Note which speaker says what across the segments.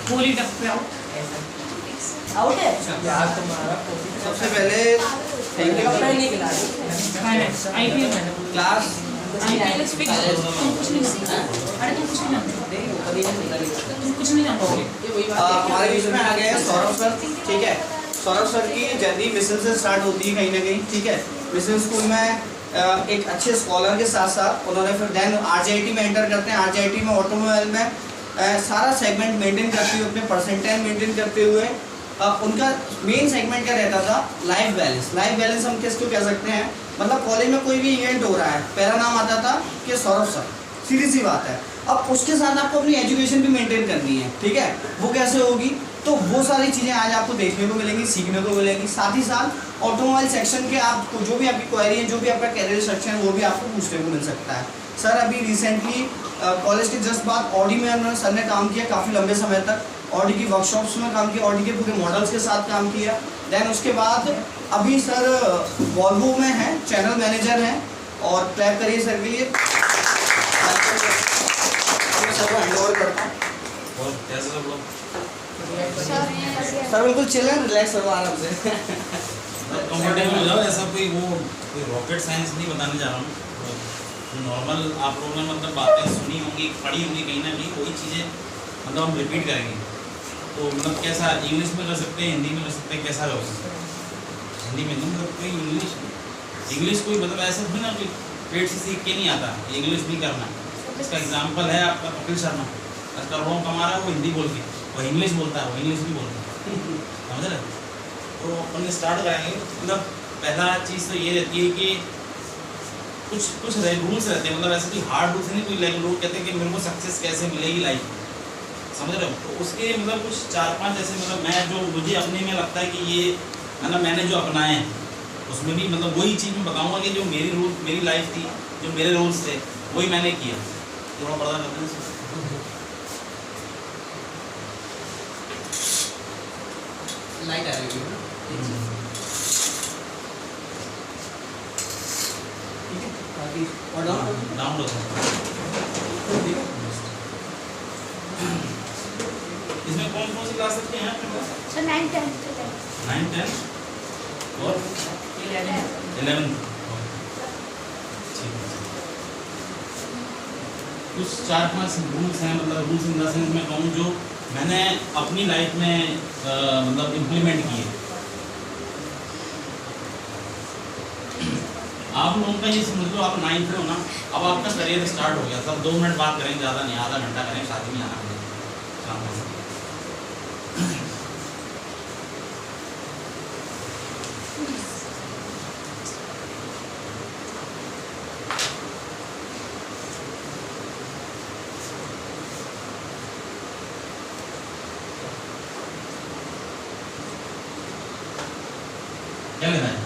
Speaker 1: पूरी टक पे आउट
Speaker 2: आउट है
Speaker 3: यार तुम्हारा सबसे पहले थैंक यू
Speaker 2: नहीं खिला
Speaker 1: फाइनेंस आईपीएल मैंने
Speaker 3: क्लास
Speaker 1: आईपीएल फिक्स तुम कुछ नहीं जानते। अरे तुम कुछ नहीं जानते, तुम कुछ नहीं जानते।
Speaker 3: हमारे बीच में आ गए हैं सौरभ सर। ठीक है, सौरभ सर की जर्नी मिशन से स्टार्ट होती है कहीं ना कहीं। ठीक है, मिशन स्कूल में एक अच्छे स्कॉलर के साथ साथ उन्होंने फिर देन आरजेआईटी में एंटर करते हैं। आरजेआईटी में ऑटोमोबाइल में सारा सेगमेंट मेंटेन करते हुए, अपने परसेंटाइल मेंटेन करते हुए उनका मेन सेगमेंट क्या रहता था, लाइफ बैलेंस। लाइफ बैलेंस हम किसको कह सकते हैं, मतलब कॉलेज में कोई भी इवेंट हो रहा है, पहला नाम आता था कि सौरभ सर, सीधी सी बात है। अब उसके साथ आपको अपनी एजुकेशन भी मेंटेन करनी है। ठीक है, वो कैसे होगी, तो वो सारी चीज़ें आज आपको देखने को मिलेंगी, सीखने को मिलेंगी। साथ ही साथ ऑटोमोबाइल सेक्शन के आपको जो भी आपकी क्वेरी है, जो भी आपका कैरियर सेक्शन है, वो भी आपको पूछने को मिल सकता है। सर अभी रिसेंटली कॉलेज के जस्ट बाद ऑडी में उन्होंने सर ने काम किया काफ़ी लंबे समय तक। ऑडी की वर्कशॉप्स में काम किया, ऑडी के पूरे मॉडल्स के साथ काम किया। देन उसके बाद अभी सर वॉल्वो में हैं, चैनल मैनेजर हैं। और क्लैप करिए सर के लिए। सर को हैंड ओवर करता हूँ। सर बिल्कुल चिल है, रिलैक्स करो आराम से।
Speaker 4: कंफर्टेबल हो जाओ। ऐसा कोई रॉकेट साइंस नहीं बताने जा रहा हूँ। नॉर्मल आप लोगों ने मतलब बातें सुनी होंगी, पढ़ी होंगी कहीं ना कहीं, वही चीज़ें मतलब हम रिपीट करेंगे। तो मतलब कैसा इंग्लिश में कर सकते हैं, हिंदी में कर सकते हैं, कैसा कर सकते हैं। हिंदी में नहीं मतलब कोई इंग्लिश कोई मतलब ऐसा भी ना कोई पेट से सीख के नहीं आता, इंग्लिश भी करना। इसका एग्जाम्पल है आपका कपिल शर्मा, करोड़ों कमा रहा है वो हिंदी बोल के, वो इंग्लिश बोलता है, वो इंग्लिश भी बोलता है। समझ रहे? तो अपन स्टार्ट करेंगे। मतलब पहला चीज़ तो ये रहती है कि कुछ रूल्स रहते हैं, मतलब ऐसे कोई हार्ड रूल्स नहीं, कोई लोग कहते हैं कि मेरे को सक्सेस कैसे मिलेगी लाइफ, समझ रहे हो? तो उसके मतलब कुछ 4-5 ऐसे मतलब मैं जो मुझे अपने में लगता है कि ये मतलब मैंने जो अपनाए हैं उसमें भी मतलब वही चीज़ मैं बताऊंगा कि जो मेरी लाइफ थी, जो मेरे रूल्स थे, वही मैंने किया। थोड़ा बड़ा करते हैं
Speaker 3: लाइट आ रही है
Speaker 4: डाउन इसमें कौन सी क्लास रखते हैं आपके पास?
Speaker 5: 9, 10
Speaker 4: 9, 10 और 11। कुछ 4-5 रूल्स हैं, मतलब रूल्स इन द सेंस मैं कहूँ जो मैंने अपनी लाइफ में मतलब इम्प्लीमेंट किए। आप लोगों का ये समझ लो, आप 9th में हो ना, अब आपका करियर स्टार्ट हो गया। सब 2 मिनट बात करें, ज़्यादा नहीं, आधा घंटा करें, शादी में आना पड़ेगा। क्या लेना है?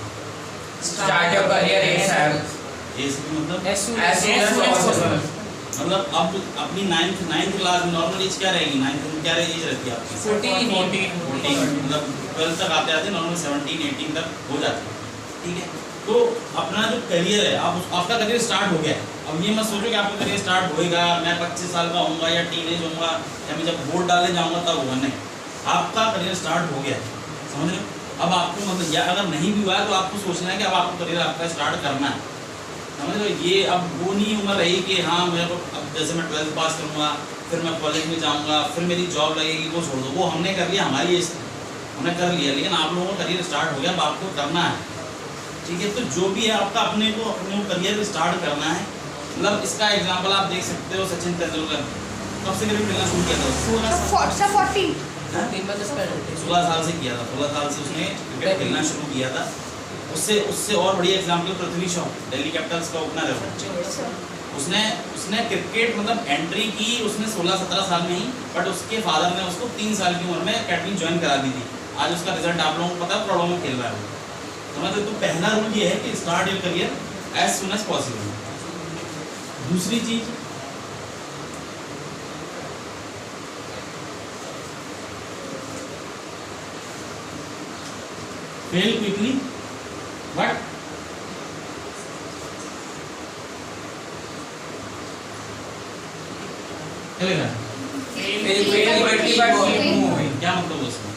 Speaker 6: Start your career ASAP.
Speaker 4: मतलब
Speaker 6: As soon as possible.
Speaker 4: मतलब अब अपनी 9th क्लास में नॉर्मल एज क्या रहेगी? 9th में क्या एज रहती है आपकी?
Speaker 6: 14
Speaker 4: मतलब 12 तक आते आते नॉर्मल 17-18 तक हो जाती है। ठीक है, तो अपना जो करियर है, आपका करियर स्टार्ट हो गया है। अब ये मत सोचो कि आपका करियर स्टार्ट होएगा, मैं 25 साल का होऊंगा या टीनेज होऊंगा या मैं जब वोट डालने जाऊंगा तब होगा। नहीं, आपका करियर स्टार्ट हो गया है, समझ रहे हो? अब आपको मतलब या अगर नहीं भी हुआ है तो आपको सोचना है कि अब आपको करियर आपका स्टार्ट करना है, समझ रहे हो? ये अब वो नहीं उम्र रही कि हाँ मेरे को अब जैसे मैं 12th पास करूँगा फिर मैं कॉलेज में जाऊँगा फिर मेरी जॉब लगेगी, वो छोड़ दो। वो हमने कर लिया, हमारी एज हमने कर लिया, लेकिन आप लोगों का करियर स्टार्ट हो गया, अब आपको करना है। ठीक है, तो जो भी है आपका अपने को करियर स्टार्ट करना है। मतलब इसका एग्जाम्पल आप देख सकते हो, सचिन तेंदुलकर कब से क्रिकेट खेलना शुरू किया था? 16 साल से किया था, 16 साल से उसने क्रिकेट खेलना शुरू किया था। उससे और बढ़िया एग्जाम्पल पृथ्वी शॉ, दिल्ली कैपिटल्स का ओपनर है। उसने क्रिकेट मतलब एंट्री की उसने 16-17 साल में ही, बट उसके फादर ने उसको 3 साल की उम्र में अकेडमी ज्वाइन करा दी थी। आज उसका रिजल्ट आप लोगों को पता है, करोड़ों में खेल रहा है। समझते? तो पहला रूल ये है कि start your career as soon as possible. दूसरी चीज, फेल क्विकली बट चलेगा क्या मतलब है उसमें?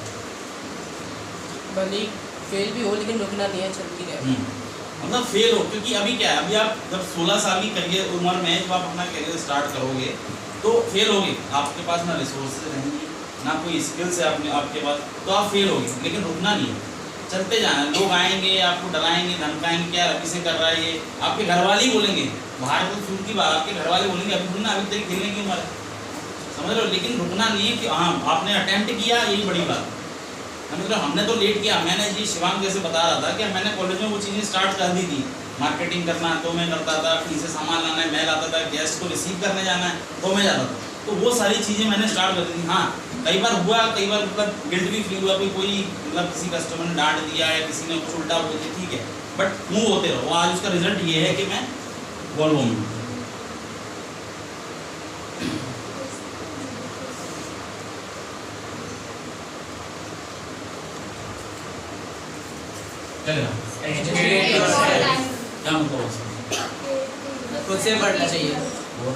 Speaker 1: भले फेल भी हो लेकिन रुकना नहीं है, चलती रहे।
Speaker 4: मतलब फेल हो, क्योंकि अभी क्या है, अभी आप जब 16 साल की करियर उम्र में जब आप अपना करियर स्टार्ट करोगे तो फेल होगे, आपके पास ना रिसोर्सेज रहेंगे ना कोई स्किल्स है आपके पास, तो आप फेल होगे। लेकिन रुकना नहीं है, चलते जाना। लोग आएंगे आपको डराएंगे धमकाएंगे, क्या रवि से कर रहा है ये, आपके घर वाले ही बोलेंगे, बाहर तो दूर की बात, आपके घर वाले बोलेंगे अभी थोड़ी ना, अभी तेरी खेलने की उम्र है, समझ लो। लेकिन रुकना नहीं है कि हाँ आपने अटेम्प्ट किया, यही बड़ी बात। मतलब हमने तो लेट किया, मैंने जी शिवांग जैसे बता रहा था कि मैंने कॉलेज में वो चीज़ें स्टार्ट कर दी थी, मार्केटिंग करना तो मैं करता था, कहीं से सामान लाना है मैं लाता था, गेस्ट को रिसीव करने जाना है तो मैं जाता था, तो वो सारी चीज़ें मैंने स्टार्ट कर दी थी। हाँ कई बार हुआ, कई बार मतलब गिल्ट भी फील हुआ, कोई मतलब किसी कस्टमर ने डांट दिया है, किसी ने कुछ उल्टा बोल दिया, ठीक है, बट मूव होते रहो। आज उसका रिजल्ट ये है कि मैं वॉल्वो में हूँ। चलेगा क्या मतलब
Speaker 1: खुद से पढ़ना चाहिए,
Speaker 4: और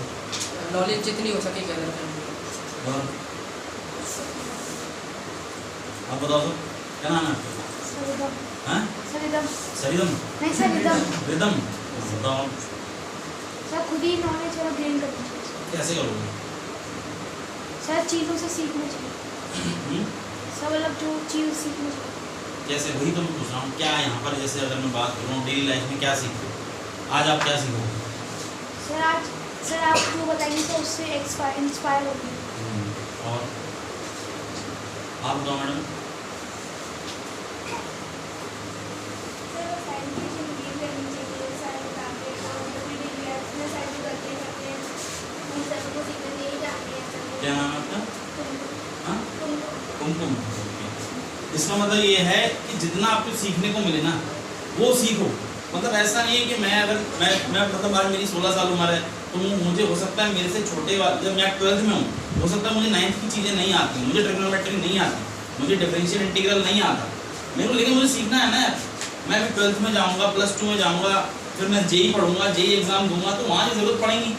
Speaker 1: नॉलेज जितनी हो सके गैदर करनी।
Speaker 4: आप बताओ तो क्या नाम है आपका?
Speaker 5: सरिदम
Speaker 4: हाँ
Speaker 5: सरिदम
Speaker 4: सरिदम
Speaker 5: नहीं सरिदम
Speaker 4: रिदम बताओ
Speaker 5: सर खुद ही नॉलेज और गेन करना चाहिए
Speaker 4: कैसे करोगे?
Speaker 5: सर चीज़ों से सीखना चाहिए सब अलग जो चीज़ सीखना चाहिए
Speaker 4: जैसे वही तो मैं पूछ रहा हूँ, क्या यहाँ पर जैसे अगर मैं बात करूँ डेली लाइफ में क्या सीखते हो, आज आप क्या सीखोगे?
Speaker 5: सर आप जो बताएंगे सर उससे इंस्पायर होगी
Speaker 4: और आप बताओ मैडम। क्या नाम है आपका? हाँ कुमकुम। इसका मतलब ये है कि जितना आपको सीखने को मिले ना वो सीखो। मतलब ऐसा नहीं है कि मैं अगर मैं मतलब आज मेरी 16 साल उम्र है तो मुझे हो सकता है मेरे से छोटे वाले, जब मैं 12th में हूँ हो सकता है मुझे 9th की चीज़ें नहीं आती, मुझे ट्रिग्नोमेट्री नहीं आती, मुझे डिफरेंशियल इंटीग्रल नहीं आता मेरे को, लेकिन मुझे सीखना है ना यार। मैं अभी 12th में जाऊँगा, +2 में जाऊँगा, फिर मैं जेई पढ़ूंगा, जेई एग्ज़ाम दूंगा, तो वहाँ की ज़रूरत पड़ेगी,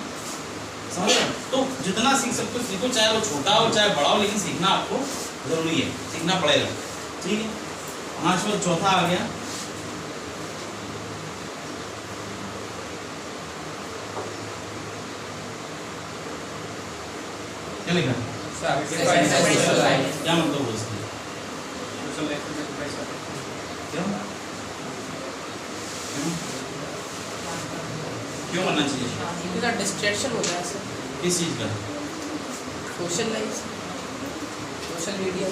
Speaker 4: समझ रहे हो? तो जितना सीख सकते हो सीखो, चाहे वो छोटा हो चाहे बड़ा हो, लेकिन सीखना आपको ज़रूरी है, सीखना पड़ेगा, ठीक है। 5वां चौथा आ गया क्या लिखा? क्या मतलब हो इसका? क्यों करना चाहिए?
Speaker 1: इतना डिस्ट्रैक्शन हो गया सर,
Speaker 4: किस चीज़ का?
Speaker 1: Social life, social media.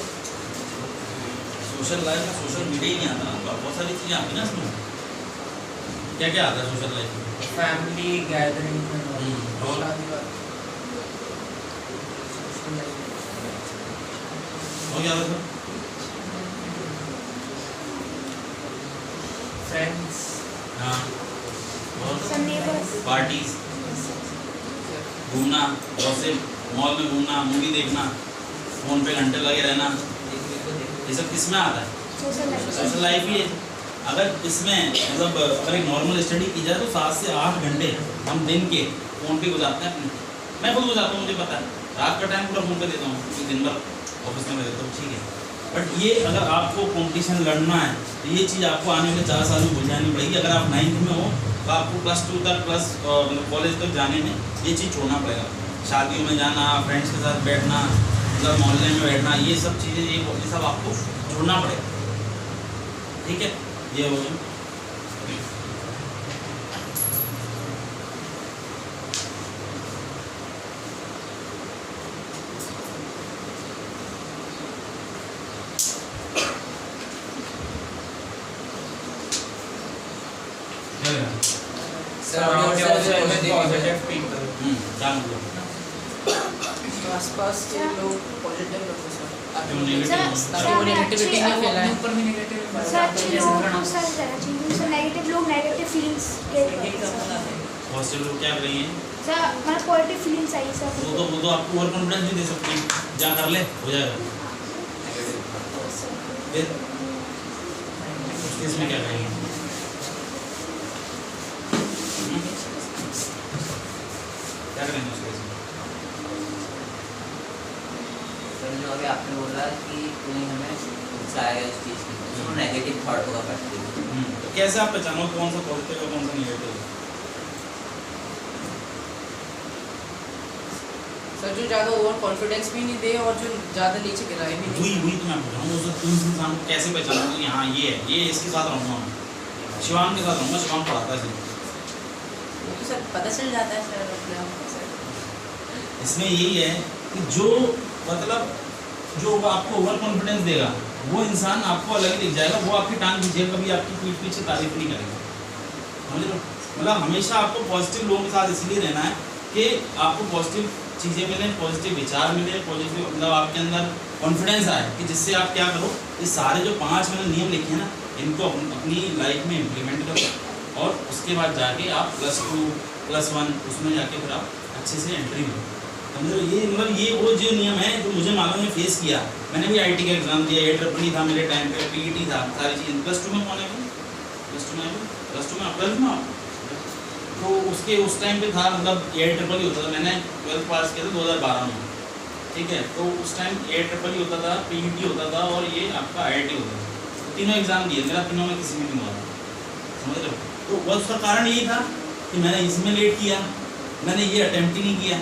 Speaker 4: Social life में सोशल मीडिया ही नहीं आता ना, बहुत सारी चीज़ें आती ना इसमें। क्या क्या आता है सोशल लाइफ में?
Speaker 6: फैमिली गैदरिंग
Speaker 4: और क्या आता है?
Speaker 6: फ्रेंड्स
Speaker 4: हाँ और
Speaker 5: सर नेबर्स
Speaker 4: पार्टीज, घूमना, गॉसिप, मॉल में घूमना, मूवी देखना, फोन पे घंटे लगे रहना, ये सब किस में आता है?
Speaker 5: सोशल लाइफ
Speaker 4: सोशल लाइफ ही है। अगर इसमें मतलब अगर एक नॉर्मल स्टडी की जाए तो 7 से 8 घंटे हम दिन के फ़ोन पे गुजारते हैं अपने। मैं खुद गुजारता हूँ, मुझे पता है, रात का टाइम पूरा फ़ोन पे देता हूँ क्योंकि दिन भर ऑफिस में रहता हूँ, ठीक है। बट ये अगर आपको कंपटीशन लड़ना है तो ये चीज़ आपको आने वाले 4 साल में भूल जानी पड़ेगी। अगर आप 9th में हो तो आपको +2 तक मतलब कॉलेज तक जाने में ये चीज़ छोड़ना पड़ेगा। शादियों में जाना, फ्रेंड्स के साथ बैठना, मतलब मोहल्ले में बैठना, ये सब चीज़ें ये सब आपको छोड़ना पड़ेगा, ठीक है। ये हो गया।
Speaker 6: surround yourself with positive people.
Speaker 4: क्या मतलब?
Speaker 1: आसपास के लोग पॉजिटिव रखो सर,
Speaker 4: जो नेगेटिव
Speaker 1: ताकि वो नेगेटिविटी ना फैलाए।
Speaker 2: ऊपर भी नेगेटिव
Speaker 5: सर अच्छे लोगों को सर रहना चाहिए सर नेगेटिव लोग नेगेटिव फीलिंग्स
Speaker 4: पॉजिटिव लोग क्या कर रही हैं?
Speaker 5: सर मतलब पॉजिटिव फीलिंग्स आई सर
Speaker 4: वो तो आपको ओवर कॉन्फिडेंस नहीं दे सकती, जा कर ले हो जाएगा। फिर उस केस में क्या करेंगे? क्या करेंगे उस केस में?
Speaker 7: सर जो अभी आपने बोला कि कोई हमें गुस्सा आएगा इस चीज़ की तो नेगेटिव थॉट होगा पहले।
Speaker 4: तो कैसे आप पहचानो कौन सा पॉजिटिव है कौन सा नेगेटिव है?
Speaker 1: सर जो ज़्यादा ओवर कॉन्फिडेंस भी नहीं दे और जो ज़्यादा नीचे गिराए भी नहीं।
Speaker 4: वही तो मैं बोल रहा हूँ, उस इंसान को कैसे पहचानूंगा कि हाँ ये है, ये इसके साथ रहूँगा मैं, शिवांग के साथ रहूँगा, शिवांग पढ़ाता है।
Speaker 1: वो तो सर पता चल जाता है सर अपने आप को सर।
Speaker 4: इसमें यही है कि जो मतलब जो आपको ओवर कॉन्फिडेंस देगा वो इंसान आपको अलग ही दिख जाएगा, वो आपकी टांग खींचेगा, कभी आपकी पीठ पीछे तारीफ नहीं करेगा, समझ लो। मतलब हमेशा आपको पॉजिटिव लोगों के साथ इसलिए रहना है कि आपको पॉजिटिव चीज़ें मिलें, पॉजिटिव विचार मिले, पॉजिटिव मतलब आपके अंदर कॉन्फिडेंस आए कि जिससे आप क्या करो, ये सारे जो 5 मैंने नियम लिखे हैं ना, इनको अपनी लाइफ में इम्प्लीमेंट करो और उसके बाद जाके आप +2 +1 उसमें जाके फिर आप अच्छे से एंट्री लो, समझो। ये मतलब ये वो जो नियम है जो मुझे मालूम है, फेस किया मैंने भी। IT का एग्जाम दिया, AEEE था मेरे टाइम पे, PET था, सारी चीज़। +2 में कौन है? +2 में अप्रैल में तो उसके उस टाइम पे था, मतलब AEEE होता था। मैंने 12th पास किया था 2012 में, ठीक है। तो उस टाइम AEEE होता था, PET होता था और ये आपका IIT होता था। तीनों एग्जाम दिए, मेरा तीनों में किसी में नहीं हुआ था, समझ रहे हो। तो बस उसका कारण यही था कि मैंने इसमें लेट किया, मैंने ये अटेम्प्ट ही नहीं किया,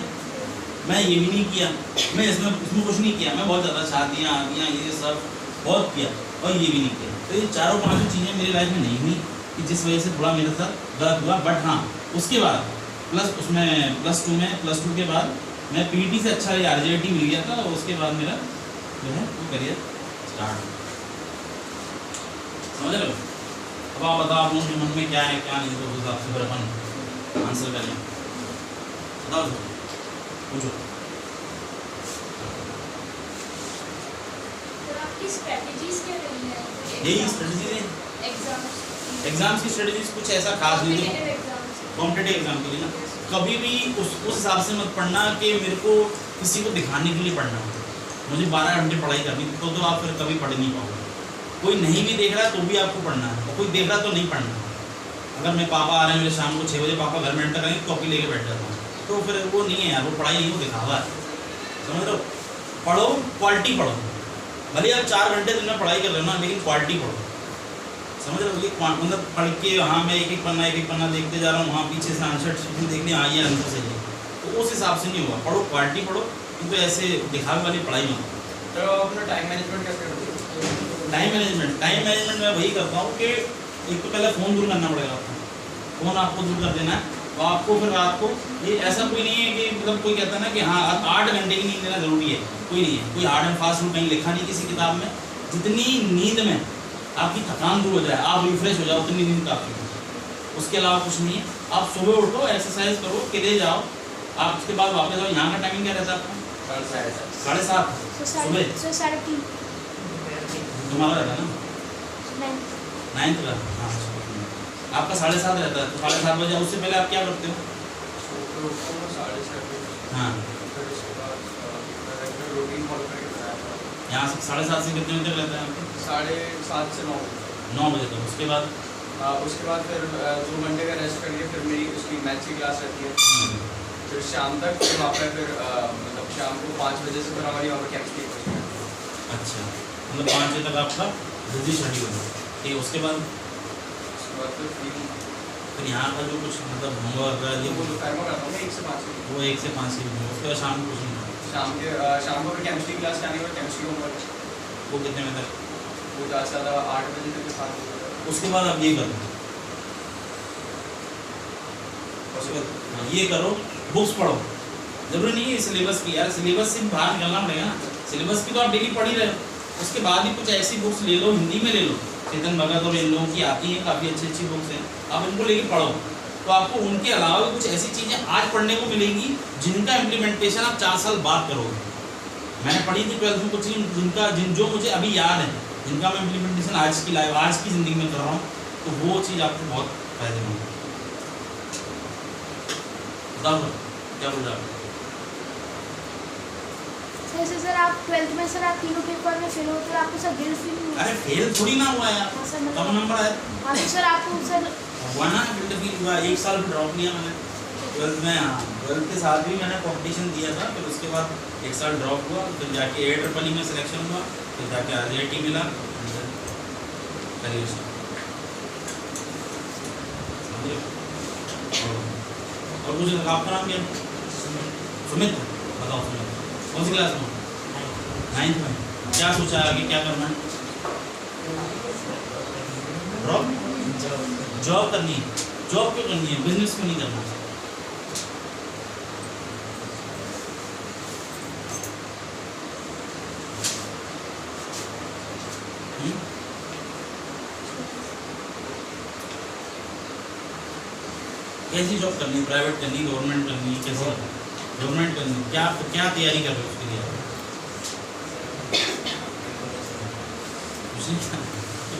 Speaker 4: मैं ये भी नहीं किया, मैं इसमें कुछ नहीं किया। मैं बहुत ज़्यादा शादियाँ आदियाँ ये सब बहुत किया और ये भी नहीं किया। तो ये 4-5 चीज़ें मेरी लाइफ में नहीं हुई कि जिस वजह से थोड़ा मेरे साथ गलत हुआ। बट हाँ, उसके बाद उसमें +2 के बाद मैं PET से अच्छा RJIT मिल गया था और उसके बाद मेरा जो है वो करियर स्टार्ट, समझ लो। अब आप बताओ आप लोगों के मन में क्या है क्या नहीं, तो उस हिसाब से फिर अपन आंसर करें। बताओ सर, पूछो।
Speaker 5: सर आपकी स्ट्रेटजीज क्या रही है?
Speaker 4: यही स्ट्रेटजी है एग्जाम्स की स्ट्रेटजीज, कुछ ऐसा खास नहीं है। कॉम्पिटेटिव एग्जाम के लिए ना कभी भी उस हिसाब से मत पढ़ना कि मेरे को किसी को दिखाने के लिए पढ़ना है, मुझे 12 घंटे पढ़ाई करनी, तो आप फिर कभी पढ़ नहीं पाओगे। कोई नहीं भी देख रहा है तो भी आपको पढ़ना है, और कोई देख रहा तो नहीं पढ़ना। अगर मेरे पापा आ रहे हैं, मेरे शाम को 6 बजे पापा घर में एंटर करेंगे, कॉपी लेके बैठ जाता हूँ, तो फिर वो नहीं है यार, वो पढ़ाई नहीं, वो दिखावा है, समझ रहे हो। पढ़ो, क्वालिटी पढ़ो, भले आप 4 घंटे दिन में पढ़ाई कर रहे हो ना, लेकिन क्वालिटी पढ़ो, समझ रहे हो। ये मतलब पढ़ के हाँ मैं एक एक पन्ना देखते जा रहा हूँ, वहाँ पीछे से आंसर देख लिया, हाँ ये आंसर सही है, तो उस हिसाब से नहीं होगा। पढ़ो, क्वालिटी पढ़ो, किंतु ऐसे दिखावे वाली पढ़ाई मत करो।
Speaker 6: तो अपना टाइम मैनेजमेंट कैसे करते हो?
Speaker 4: टाइम मैनेजमेंट मैं वही करता हूँ कि एक तो पहले फ़ोन दूर करना पड़ेगा आपको, फ़ोन आपको दूर कर देना है। तो आपको फिर रात को ये ऐसा कोई नहीं है कि मतलब कोई कहता है ना कि हाँ 8 घंटे की नींद लेना ज़रूरी है, कोई नहीं है, कोई हार्ड एंड फास्ट रूल कहीं लिखा नहीं किसी किताब में। जितनी नींद में आपकी थकान दूर हो जाए, आप रिफ्रेश हो जाओ, उतनी नींद काफ़ी है, उसके अलावा कुछ नहीं है। आप सुबह उठो, एक्सरसाइज करो, किले जाओ, आप उसके बाद वापस आओ। यहाँ का टाइमिंग क्या रहता है आपका? 7:30 सुबह।
Speaker 5: 3:30
Speaker 4: तुम्हारा रहता है ना 9th का? हाँ, आपका 7:30 रहता है, तो 7:30 बजे। उससे पहले आप क्या करते हो? हाँ, यहाँ से 7:30 से कितने बजे तक रहता है आपका?
Speaker 6: 7:30 से
Speaker 4: 9 बजे तक। उसके बाद
Speaker 6: फिर 2 घंटे का रेस्ट करके फिर मेरी उसकी मैथ्स की क्लास रहती है, फिर शाम तक, फिर वहाँ पर फिर मतलब शाम को 5 बजे से फिर हमारी वहाँ पर केमिस्ट्री होती है।
Speaker 4: अच्छा, मतलब 5 बजे तक आपका बिजी शेड्यूल है, ठीक है। उसके बाद फिर यहाँ का जो कुछ मतलब होमवर्क ये
Speaker 6: वो दोपहर में करता हूँ 1 से 5 की।
Speaker 4: वो 1 से 5 की। उसके बाद शाम को कुछ नहीं,
Speaker 6: शाम को फिर केमिस्ट्री क्लास जाने के बाद केमिस्ट्री होमवर्क,
Speaker 4: वो कितने बजे तक?
Speaker 6: वो ज़्यादा से ज़्यादा 8 बजे तक के 7 बजे तक।
Speaker 4: उसके बाद आप ये करो, उसके बाद हाँ, ये करो, बुक्स पढ़ो। जरूरी नहीं है सिलेबस की, यार सिलेबस से बाहर निकलना पड़ेगा ना। सिलेबस की तो आप डेली पढ़ ही रहे हो, उसके बाद ही कुछ ऐसी बुक्स ले लो, हिंदी में ले लो, चेतन भगत और इन लोगों की आती हैं, काफ़ी अच्छी बुक्स हैं, आप इनको लेके पढ़ो। तो आपको उनके अलावा भी कुछ ऐसी चीज़ें आज पढ़ने को मिलेंगी जिनका इम्प्लीमेंटेशन आप 4 साल बाद करोगे। मैंने पढ़ी थी 12th में कुछ चीज़ जो मुझे अभी याद है, जिनका मैं इम्प्लीमेंटेशन आज की लाइफ आज की ज़िंदगी में कर रहा हूँ, तो वो चीज़ आपको बहुत फायदेमंद है। बताओ क्या बोल रहे आप?
Speaker 5: सर आप 12th में सर आप तीनों पेपर में फेल हो, तो आपको सर गिल्ट फील नहीं हुआ?
Speaker 4: अरे फेल थोड़ी ना हुआ यार,
Speaker 5: हाँ सर,
Speaker 4: कम नंबर आए
Speaker 5: हाँ तो सर आपको सर
Speaker 4: हुआ ना, गिल्ट फील हुआ। 1 साल भी ड्रॉप लिया मैंने, 12th में, हाँ 12th के साथ भी मैंने कंपटीशन दिया था, फिर उसके बाद 1 साल ड्रॉप हुआ, फिर जाके AEEE में सिलेक्शन हुआ, फिर जाके RJIT मिला, करियर समझे। और कुछ आपका नाम क्या? सुमित, बताओ सुमित, कौन सी क्लास में? 9th में। क्या सोचा है आगे क्या करना है? जॉब करनी है। जॉब क्यों करनी है, बिजनेस क्यों नहीं करना? कैसी जॉब करनी है? प्राइवेट करनी है, गवर्नमेंट करनी है? कैसी गवर्नमेंट करनी है? क्या क्या तैयारी कर रहे हो उसके लिए?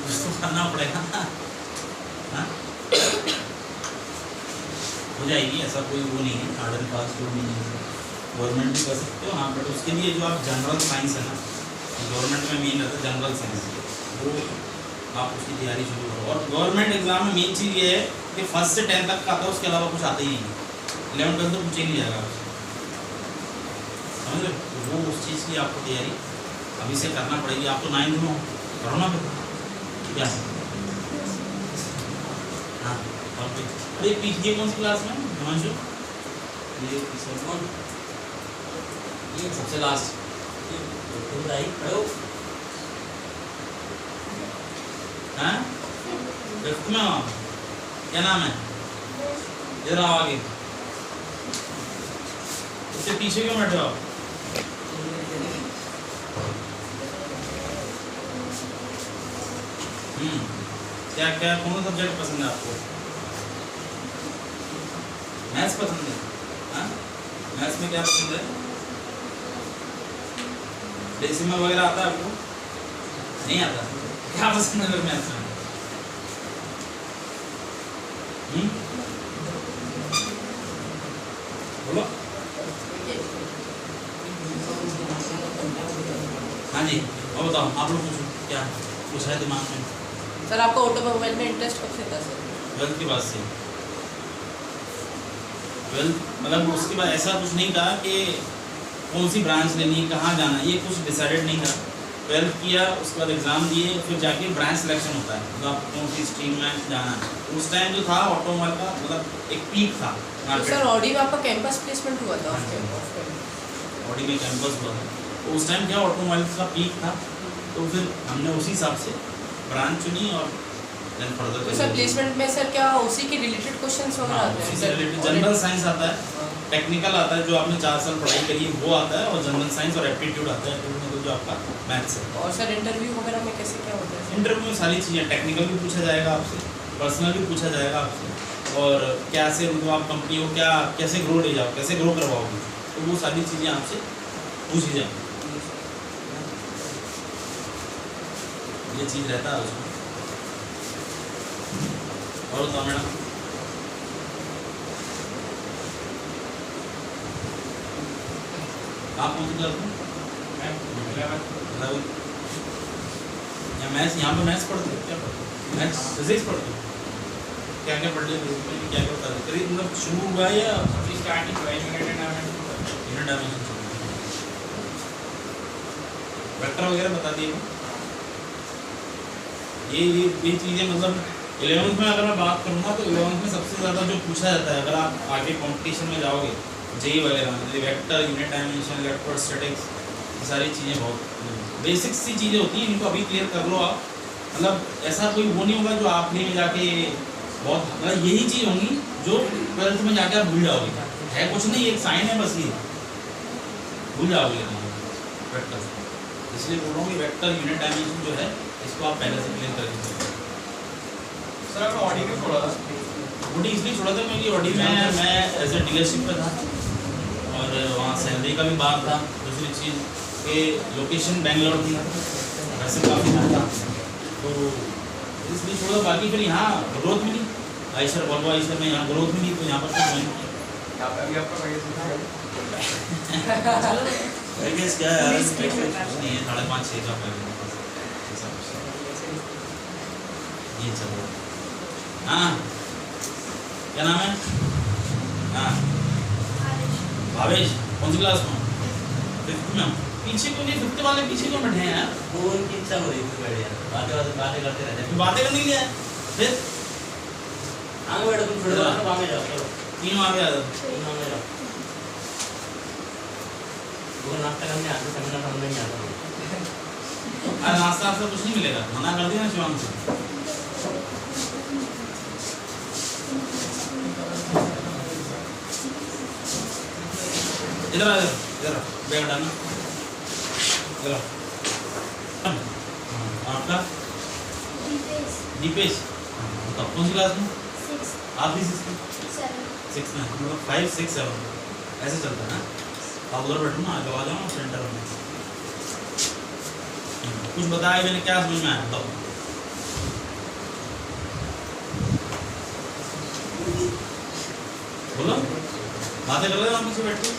Speaker 4: कुछ तो करना पड़ेगा। हाँ? हो जाएगी, ऐसा कोई वो नहीं है, हार्ड एंड फास्ट वो नहीं है, गवर्नमेंट भी कर सकते हो। हाँ बट उसके लिए जो आप जनरल साइंस है ना, गवर्नमेंट में मेन रहता है जनरल साइंस, वो आप उसकी तैयारी शुरू करो। और गवर्नमेंट एग्जाम में मेन चीज़ ये है कि 1st से 10th तक का आता है, उसके अलावा कुछ आता ही नहीं है, 11th 12th तो पूछे ही नहीं जाएगा आपसे, समझ लो। तो वो उस चीज़ की आपको तैयारी अभी से करना पड़ेगी। आप तो 9th में हो, करो ना फिर क्या। हाँ और फिर अरे पीछे कौन सी क्लास में हिमांशु?
Speaker 6: ये सबसे लास्ट
Speaker 4: हाँ 5th में हो, क्या नाम है? इधर आओ आगे, उससे पीछे क्यों बैठे हो? क्या क्या कौन सा सब्जेक्ट पसंद है आपको? मैथ्स पसंद है? हाँ मैथ्स में क्या पसंद है? डेसिमल वगैरह आता है आपको? नहीं आता? क्या पसंद है फिर मैथ्स में? बोलो। हाँ जी और बताओ, आप लोग पूछो क्या पूछा है दिमाग में?
Speaker 1: सर आपको ऑटोमोबाइल में इंटरेस्ट कब से था सर?
Speaker 4: 12th के बाद से। 12th मतलब उसके बाद ऐसा कुछ नहीं था कि कौन सी ब्रांच लेनी है, कहाँ जाना है, ये कुछ डिसाइडेड नहीं था। 12th किया, उसके बाद एग्ज़ाम दिए, फिर जाके ब्रांच सिलेक्शन होता है, मतलब आपको कौन सी स्ट्रीम में जाना है। उस टाइम जो था ऑटोमोबाइल का मतलब एक पीक था
Speaker 1: तो सर ऑडी में आपका कैंपस प्लेसमेंट हुआ था?
Speaker 4: ऑडी में कैंपस हुआ था, तो उस टाइम क्या ऑटोमोबाइल का पीक था, तो फिर हमने उसी हिसाब से ब्रांच चुनी और देन फर्दर।
Speaker 1: तो सर प्लेसमेंट में सर क्या उसी के रिलेटेड क्वेश्चंस वगैरह आते हैं?
Speaker 4: उसी से रिलेटेड जनरल साइंस आता है, टेक्निकल आता है जो आपने 4 साल पढ़ाई करी है वो आता है, और जनरल साइंस और एप्टीट्यूड आता है, तो जो आपका मैथ्स है।
Speaker 1: और सर इंटरव्यू वगैरह में कैसे क्या होता है?
Speaker 4: इंटरव्यू में सारी चीज़ें, टेक्निकल भी पूछा जाएगा आपसे, पर्सनल भी पूछा जाएगा आपसे, और कैसे मतलब आप कंपनी को क्या कैसे ग्रो ले जाओ, कैसे ग्रो करवाओगे, तो वो सारी चीज़ें आपसे पूछी जाएंगी। ये चीज़ रहता है उसमें। और बताओ मैडम, आप कौन सी क्लास में? या मैथ्स, यहाँ पे मैथ्स पढ़ते हो? क्या पढ़ते हो? मैथ्स फिजिक्स पढ़ते हो? क्या क्या पढ़ लिया फिजिक्स में, क्या क्या बता रहे? करीब मतलब शुरू हुआ है या
Speaker 6: स्टार्टिंग हुआ है
Speaker 4: यूनिट डायमेंशन वेक्टर वगैरह बता दिए। ये चीज़ें मतलब 11th में अगर मैं बात करूँगा तो 11th में सबसे ज़्यादा जो पूछा जाता है, अगर आप आगे कंपटीशन में जाओगे जेई वगैरह में, वेक्टर, यूनिट डायमेंशन, इलेक्ट्रोस्टैटिक्स, ये सारी चीज़ें बहुत बेसिक्स सी चीज़ें होती हैं, इनको अभी क्लियर कर लो आप। मतलब ऐसा कोई वो नहीं होगा जो आखिरी में जाके बहुत, मतलब यही चीज़ होंगी जो 12th में जाके आप भूल जाओगे, है कुछ नहीं, एक साइन है बस, ये भूल जाओगे वेक्टर। इसलिए बोल रहा हूँ कि वेक्टर, यूनिट डायमेंशन जो है इसको आप पहले से क्लियर कर दीजिए।
Speaker 6: सर आपने ऑडी क्यों छोड़ा था?
Speaker 4: ऑडी इसलिए छोड़ा था क्योंकि ऑडी में मैं एज ए डीलरशिप पे था, और वहाँ सैलरी का भी बात था। दूसरी चीज़ कि लोकेशन बेंगलोर थी, वैसे काफ़ी दूर था, तो इसलिए छोड़ा। बाकी फिर यहाँ ग्रोथ मिली, आइशर वॉल्वो आइशर में यहाँ ग्रोथ मिली, तो यहाँ पर फिर ज्वाइन किया।
Speaker 6: अभी आपका
Speaker 4: पैकेज क्या है? कुछ नहीं है, 5.5-6 का पैकेज ये चलो। हाँ क्या नाम है? हाँ भावेश कौन सी क्लास में? 5th में। पीछे क्यों नहीं 5th वाले पीछे क्यों बैठे हैं यार?
Speaker 7: वो उनकी इच्छा हो रही थी बैठ यार, बातें करते रहते हैं।
Speaker 4: फिर बातें करने के लिए आए। फिर
Speaker 7: आगे बैठो, तुम छोड़ो, आगे जाओ, चलो
Speaker 4: 3 आगे आ जाओ।
Speaker 7: आगे जाओ। वो नाश्ता करने आते, सेमिनार समझ नहीं आता।
Speaker 4: अरे नाश्ता आपसे कुछ नहीं मिलेगा, मना कर दिया ना शिवांग से। इधर आ, इधर बैग डालना, इधर आओ। आपका दीपेश, तब कौन सी क्लास में? आप भी 6 में, मतलब 5, 6, 7 ऐसे चलता है ना। आप उधर बैठो ना, आगे आ जाओ सेंटर में। कुछ बताया मैंने, क्या समझ में आया बताओ। बोलो, बातें कर रहे हो आप पीछे बैठ के,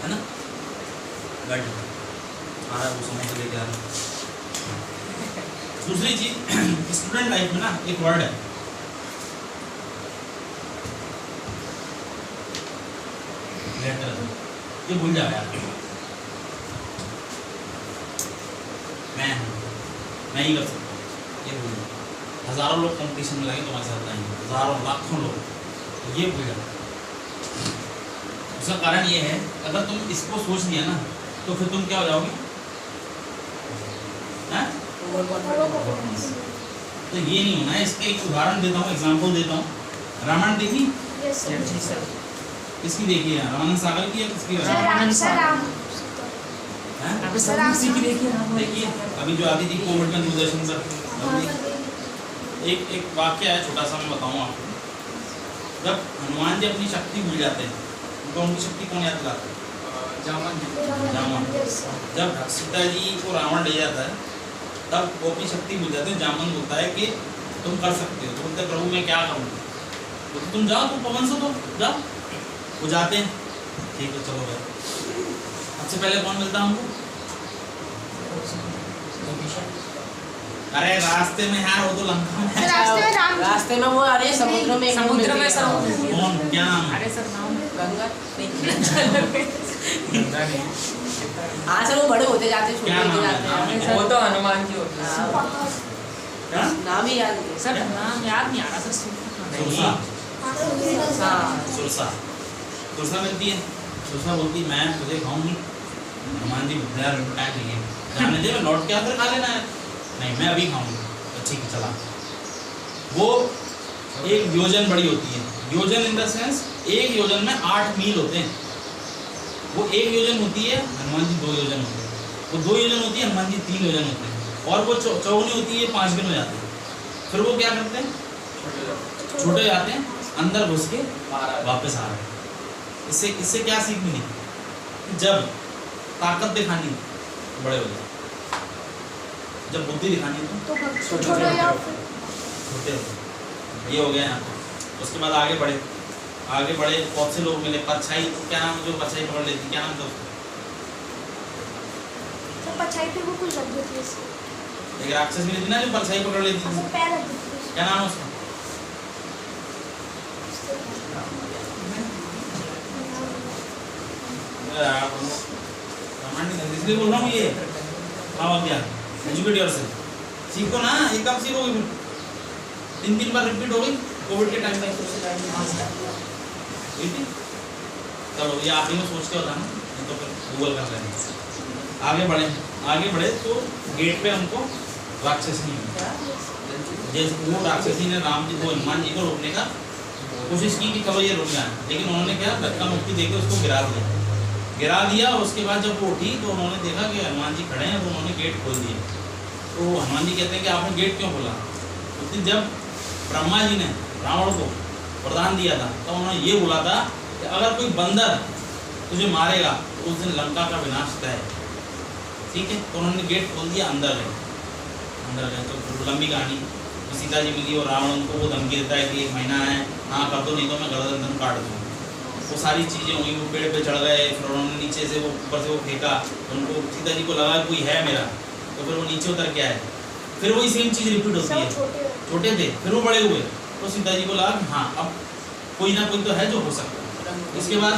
Speaker 4: है ना? बैठ आ रहा है वो समय से लेके आ रहा है। दूसरी चीज, स्टूडेंट लाइफ में ना एक वर्ड है लेटर, ये भूल जाओ यार। मैं ही कर सकता हूँ, ये भूल जाओ। हजारों लोग कंपटीशन में लगे तुम्हारे साथ आएंगे, हजारों लाखों लोग, तो ये भूल जाओ। उसका कारण ये है, अगर तुम इसको सोच लिया ना तो फिर तुम क्या हो जाओगे? तो ये नहीं होना है। इसके एक उदाहरण देता हूँ, एग्जाम्पल देता हूँ। रामायण देखी? किसकी देखी है? रामानंद सागर की या किसकी? देखिए अभी जो आती थी कोविड में दूरदर्शन पर, एक वाक्य है छोटा सा, मैं बताऊँ आपको। जब हनुमान जी अपनी शक्ति भूल जाते हैं तो उनकी शक्ति कौन याद दिलाता है?
Speaker 6: जामन।
Speaker 4: जब सीता जी को रावण ले जाता है तब वो अपनी शक्ति भूल जाते हैं। जामन बोलता है कि तुम कर सकते हो, तो बोलते प्रभु मैं क्या करूँ? तो तुम जाओ, तुम पवन से दो, जाओ। वो जाते हैं, ठीक है चलो भाई। सबसे पहले कौन मिलता है हमको? अरे रास्ते में यार, वो तो लंका में है।
Speaker 2: रास्ते में वो आ रहे हैं, समुद्र में
Speaker 4: कौन, क्या नाम है?
Speaker 1: अरे सर नाम
Speaker 2: गंगा हाँ सर, वो बड़े होते जाते, छोटे
Speaker 4: क्या
Speaker 2: होते
Speaker 4: नाम है?
Speaker 2: जाते
Speaker 4: नाम है
Speaker 2: हैं।
Speaker 4: क्या?
Speaker 6: वो तो हनुमान जी होते हैं।
Speaker 4: क्या?
Speaker 2: नाम ही याद नहीं।
Speaker 1: सर नाम याद नहीं आ रहा सर।
Speaker 4: सुरसा,
Speaker 2: हाँ
Speaker 4: सुरसा, सुरसा मिलती है। सुरसा बोलती मैं तुझे खाऊंगी। हनुमान जी बुद्धिया टाइम नहीं है, जाने दे, मैं लौट के आकर खा लेना है। नहीं मैं अभी खाऊंगी। तो ठीक है चला। वो एक योजन बड़ी होती है। योजन इन द सेंस, एक योजन में 8 मील होते हैं। वो एक योजन होती है, हनुमान जी 2 योजन होते हैं। वो 2 योजन होती है, हनुमान जी 3 योजन होते हैं। और वो चौगुनी होती है, 5 दिन हो जाते हैं। फिर वो क्या करते हैं? छोटे हो जाते हैं, अंदर घुस के वापस आ रहे हैं। इससे क्या सीख मिली? जब ताकत दिखानी बड़े हो जाए, जब बुद्धि दिखानी तो छोटे हो। ये हो गया यहाँ पे। उसके बाद आगे बढ़े, बहुत से लोग मिले। परछाई, क्या नाम, जो परछाई पकड़ लेती, क्या नाम था उसका? एक राक्षस मिली थी ना जो परछाई पकड़ लेती थी, क्या नाम है उसका? इसलिए बोल रहा हूँ, ये हाँ क्या एजुकेट योरसेल्फ, सीखो ना, एकदम सीखोगे फिर 3 बार रिपीट हो गई कोविड के टाइम में। चलो ये आप ही में सोच के होता ना, नहीं तो फिर गूगल कर लेंगे। आगे बढ़े तो गेट पे हमको राक्षसी मिली। जैसे वो राक्षसी ने राम जी को, हनुमान जी को रोकने का कोशिश की कि चलो ये रुक जाए, लेकिन उन्होंने क्या धक्का मुक्की देकर उसको गिरा दिया। और उसके बाद जब वो उठी तो उन्होंने देखा कि हनुमान जी खड़े हैं, तो उन्होंने गेट खोल दिया। तो हनुमान जी कहते हैं कि आपने गेट क्यों खोला? उस दिन जब ब्रह्मा जी ने रावण को वरदान दिया था तो उन्होंने ये बोला था कि अगर कोई बंदर तुझे मारेगा तो उस दिन लंका का विनाश तय है। ठीक है, तो उन्होंने गेट खोल दिया, अंदर गए। तो लंबी कहानी, तो सीता जी मिली और रावण उनको वो धमकी देता है कि 1 महीना है, हाँ कर दो, नहीं तो मैं गर्दन काट दूँ। वो सारी चीज़ें हुई, वो पेड़ पे चढ़ गए, फिर उन्होंने नीचे से वो ऊपर से वो फेंका, उनको सीता जी को लगा कोई है मेरा, तो फिर वो नीचे उतर के आए। फिर वही सेम चीज़ रिपीट होती है। छोटे थे, फिर वो बड़े हुए, तो तो सीता जी को लगा कि हाँ अब कोई ना कोई तो है जो हो सकता है। इसके बाद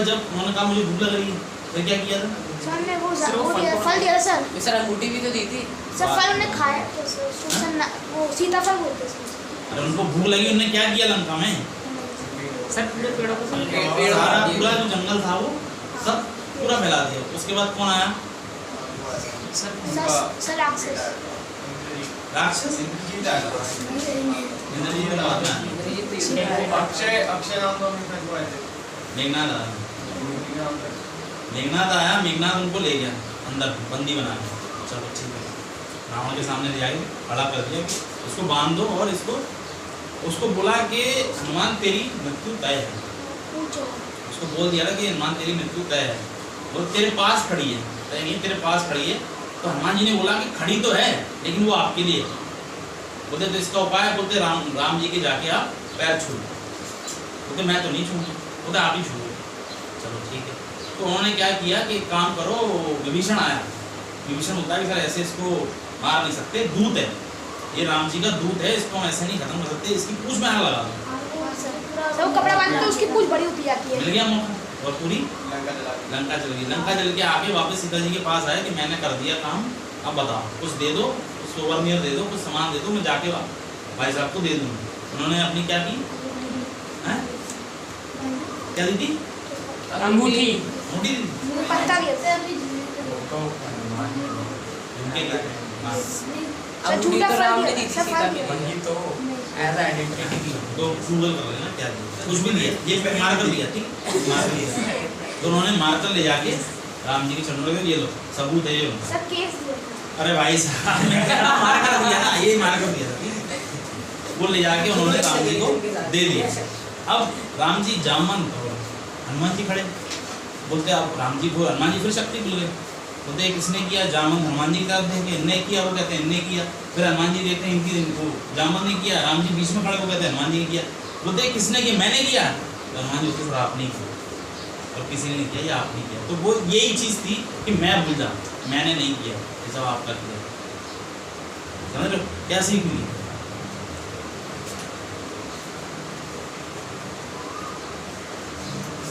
Speaker 4: जब उन्होंने कहा मुझे भूख लग रही है, फिर क्या किया था?
Speaker 5: सर हमने वो फल दिया सर।
Speaker 2: सर अंगूठी भी तो दी थी।
Speaker 5: सर फल उन्हें खाया तो वो सीताफल बोलते हैं।
Speaker 4: अरे उनको भूख लगी, उन्होंने क्या किया लंका में?
Speaker 1: सर पूरे पेड़ों को
Speaker 4: सारा पूरा जो जंगल था वो सब पूरा फैला दिया। उसके बाद कौन आया?
Speaker 5: सर राक्षस
Speaker 4: राक्षस।
Speaker 6: इंद्रजीत आया था।
Speaker 4: इंद्रजीत का बाद में आया।
Speaker 6: अक्षय नाम तो हमें हुआ है।
Speaker 4: मेघनाथ आया। मेघनाथ आया, मेघनाथ उनको ले गया अंदर बंदी बना के। चलो ठीक है, रावण के सामने ले जाके खड़ा कर दिया, उसको बांध दो और उसको बोला कि हनुमान तेरी मृत्यु तय है। उसको बोल दिया था कि हनुमान तेरी मृत्यु तय है, वो तेरे पास खड़ी है, तय नहीं तेरे पास खड़ी है। तो हनुमान जी ने बोला कि खड़ी तो है लेकिन वो आपके लिए है। बोलते तो इसका उपाय, बोलते राम जी के जाके आप पैर छू। बोलते मैं तो नहीं छूँगा, बोलते आप ही छू। चलो ठीक है, तो उन्होंने क्या किया कि एक काम करो, विभीषण आया। विभीषण बोलता है कि सर ऐसे इसको मार नहीं सकते, दूत है ये, राम जी का दूत है, इसको हम ऐसे नहीं खत्म कर सकते, इसकी पूंछ में आग लगा दो।
Speaker 5: सर वो कपड़ा बांधते तो उसकी पूंछ बड़ी होती जाती है।
Speaker 4: मिल गया मौका और पूरी
Speaker 6: लंका
Speaker 4: चल गई। लंका जल के आके वापस सीता जी के पास आए कि मैंने कर दिया काम, अब बताओ कुछ दे दो, कुछ सोवरनियर दे दो, कुछ सामान दे दो, मैं जाके भाई साहब को दे दूँगी। उन्होंने अपनी क्या की, क्या दी थी?
Speaker 1: अंगूठी
Speaker 4: अंगूठी दी थी।
Speaker 5: पत्ता भी है सर।
Speaker 4: उनके लिए हाँ।
Speaker 5: सर झूठा फल
Speaker 2: राम ने
Speaker 5: दिया
Speaker 2: दी थी
Speaker 5: सर,
Speaker 2: सीता
Speaker 5: फल
Speaker 2: के
Speaker 5: दिया।
Speaker 2: लिए।
Speaker 1: तो एज आइडेंटिटी
Speaker 4: तो गूगल कर लेना क्या दिया, कुछ भी दिया, ये मार कर दिया, ठीक मार कर दिया। तो उन्होंने मार कर ले जाके राम जी के चरणों में, ये लो सबूत है ये लो।
Speaker 5: सर केस दिया।
Speaker 4: अरे भाई साहब मैं कह रहा हूं, मार कर दिया ना, ये मार कर दिया था, वो ले जाके उन्होंने राम जी को दे दिया। अब राम जी जामवंत और हनुमान जी खड़े, बोलते अब राम जी को, हनुमान जी फिर शक्ति भूल गए। बोलते किसने किया? जामवंत हनुमान जी की तरफ देखे, इनने किया, वो कहते हैं इनने किया। फिर हनुमान जी देखते हैं इनको जामवंत ने किया, राम जी बीच में खड़े हो, कहते हैं हनुमान जी ने किया। बोलते किसने किया? मैंने किया। तो हनुमान जी बोलते आपने किया, और किसी ने नहीं किया, या आपने किया। तो वो यही चीज़ थी कि मैं भूल जाऊँ, मैंने नहीं किया, ये सब आपका किया। समझ लो क्या सीख मिली?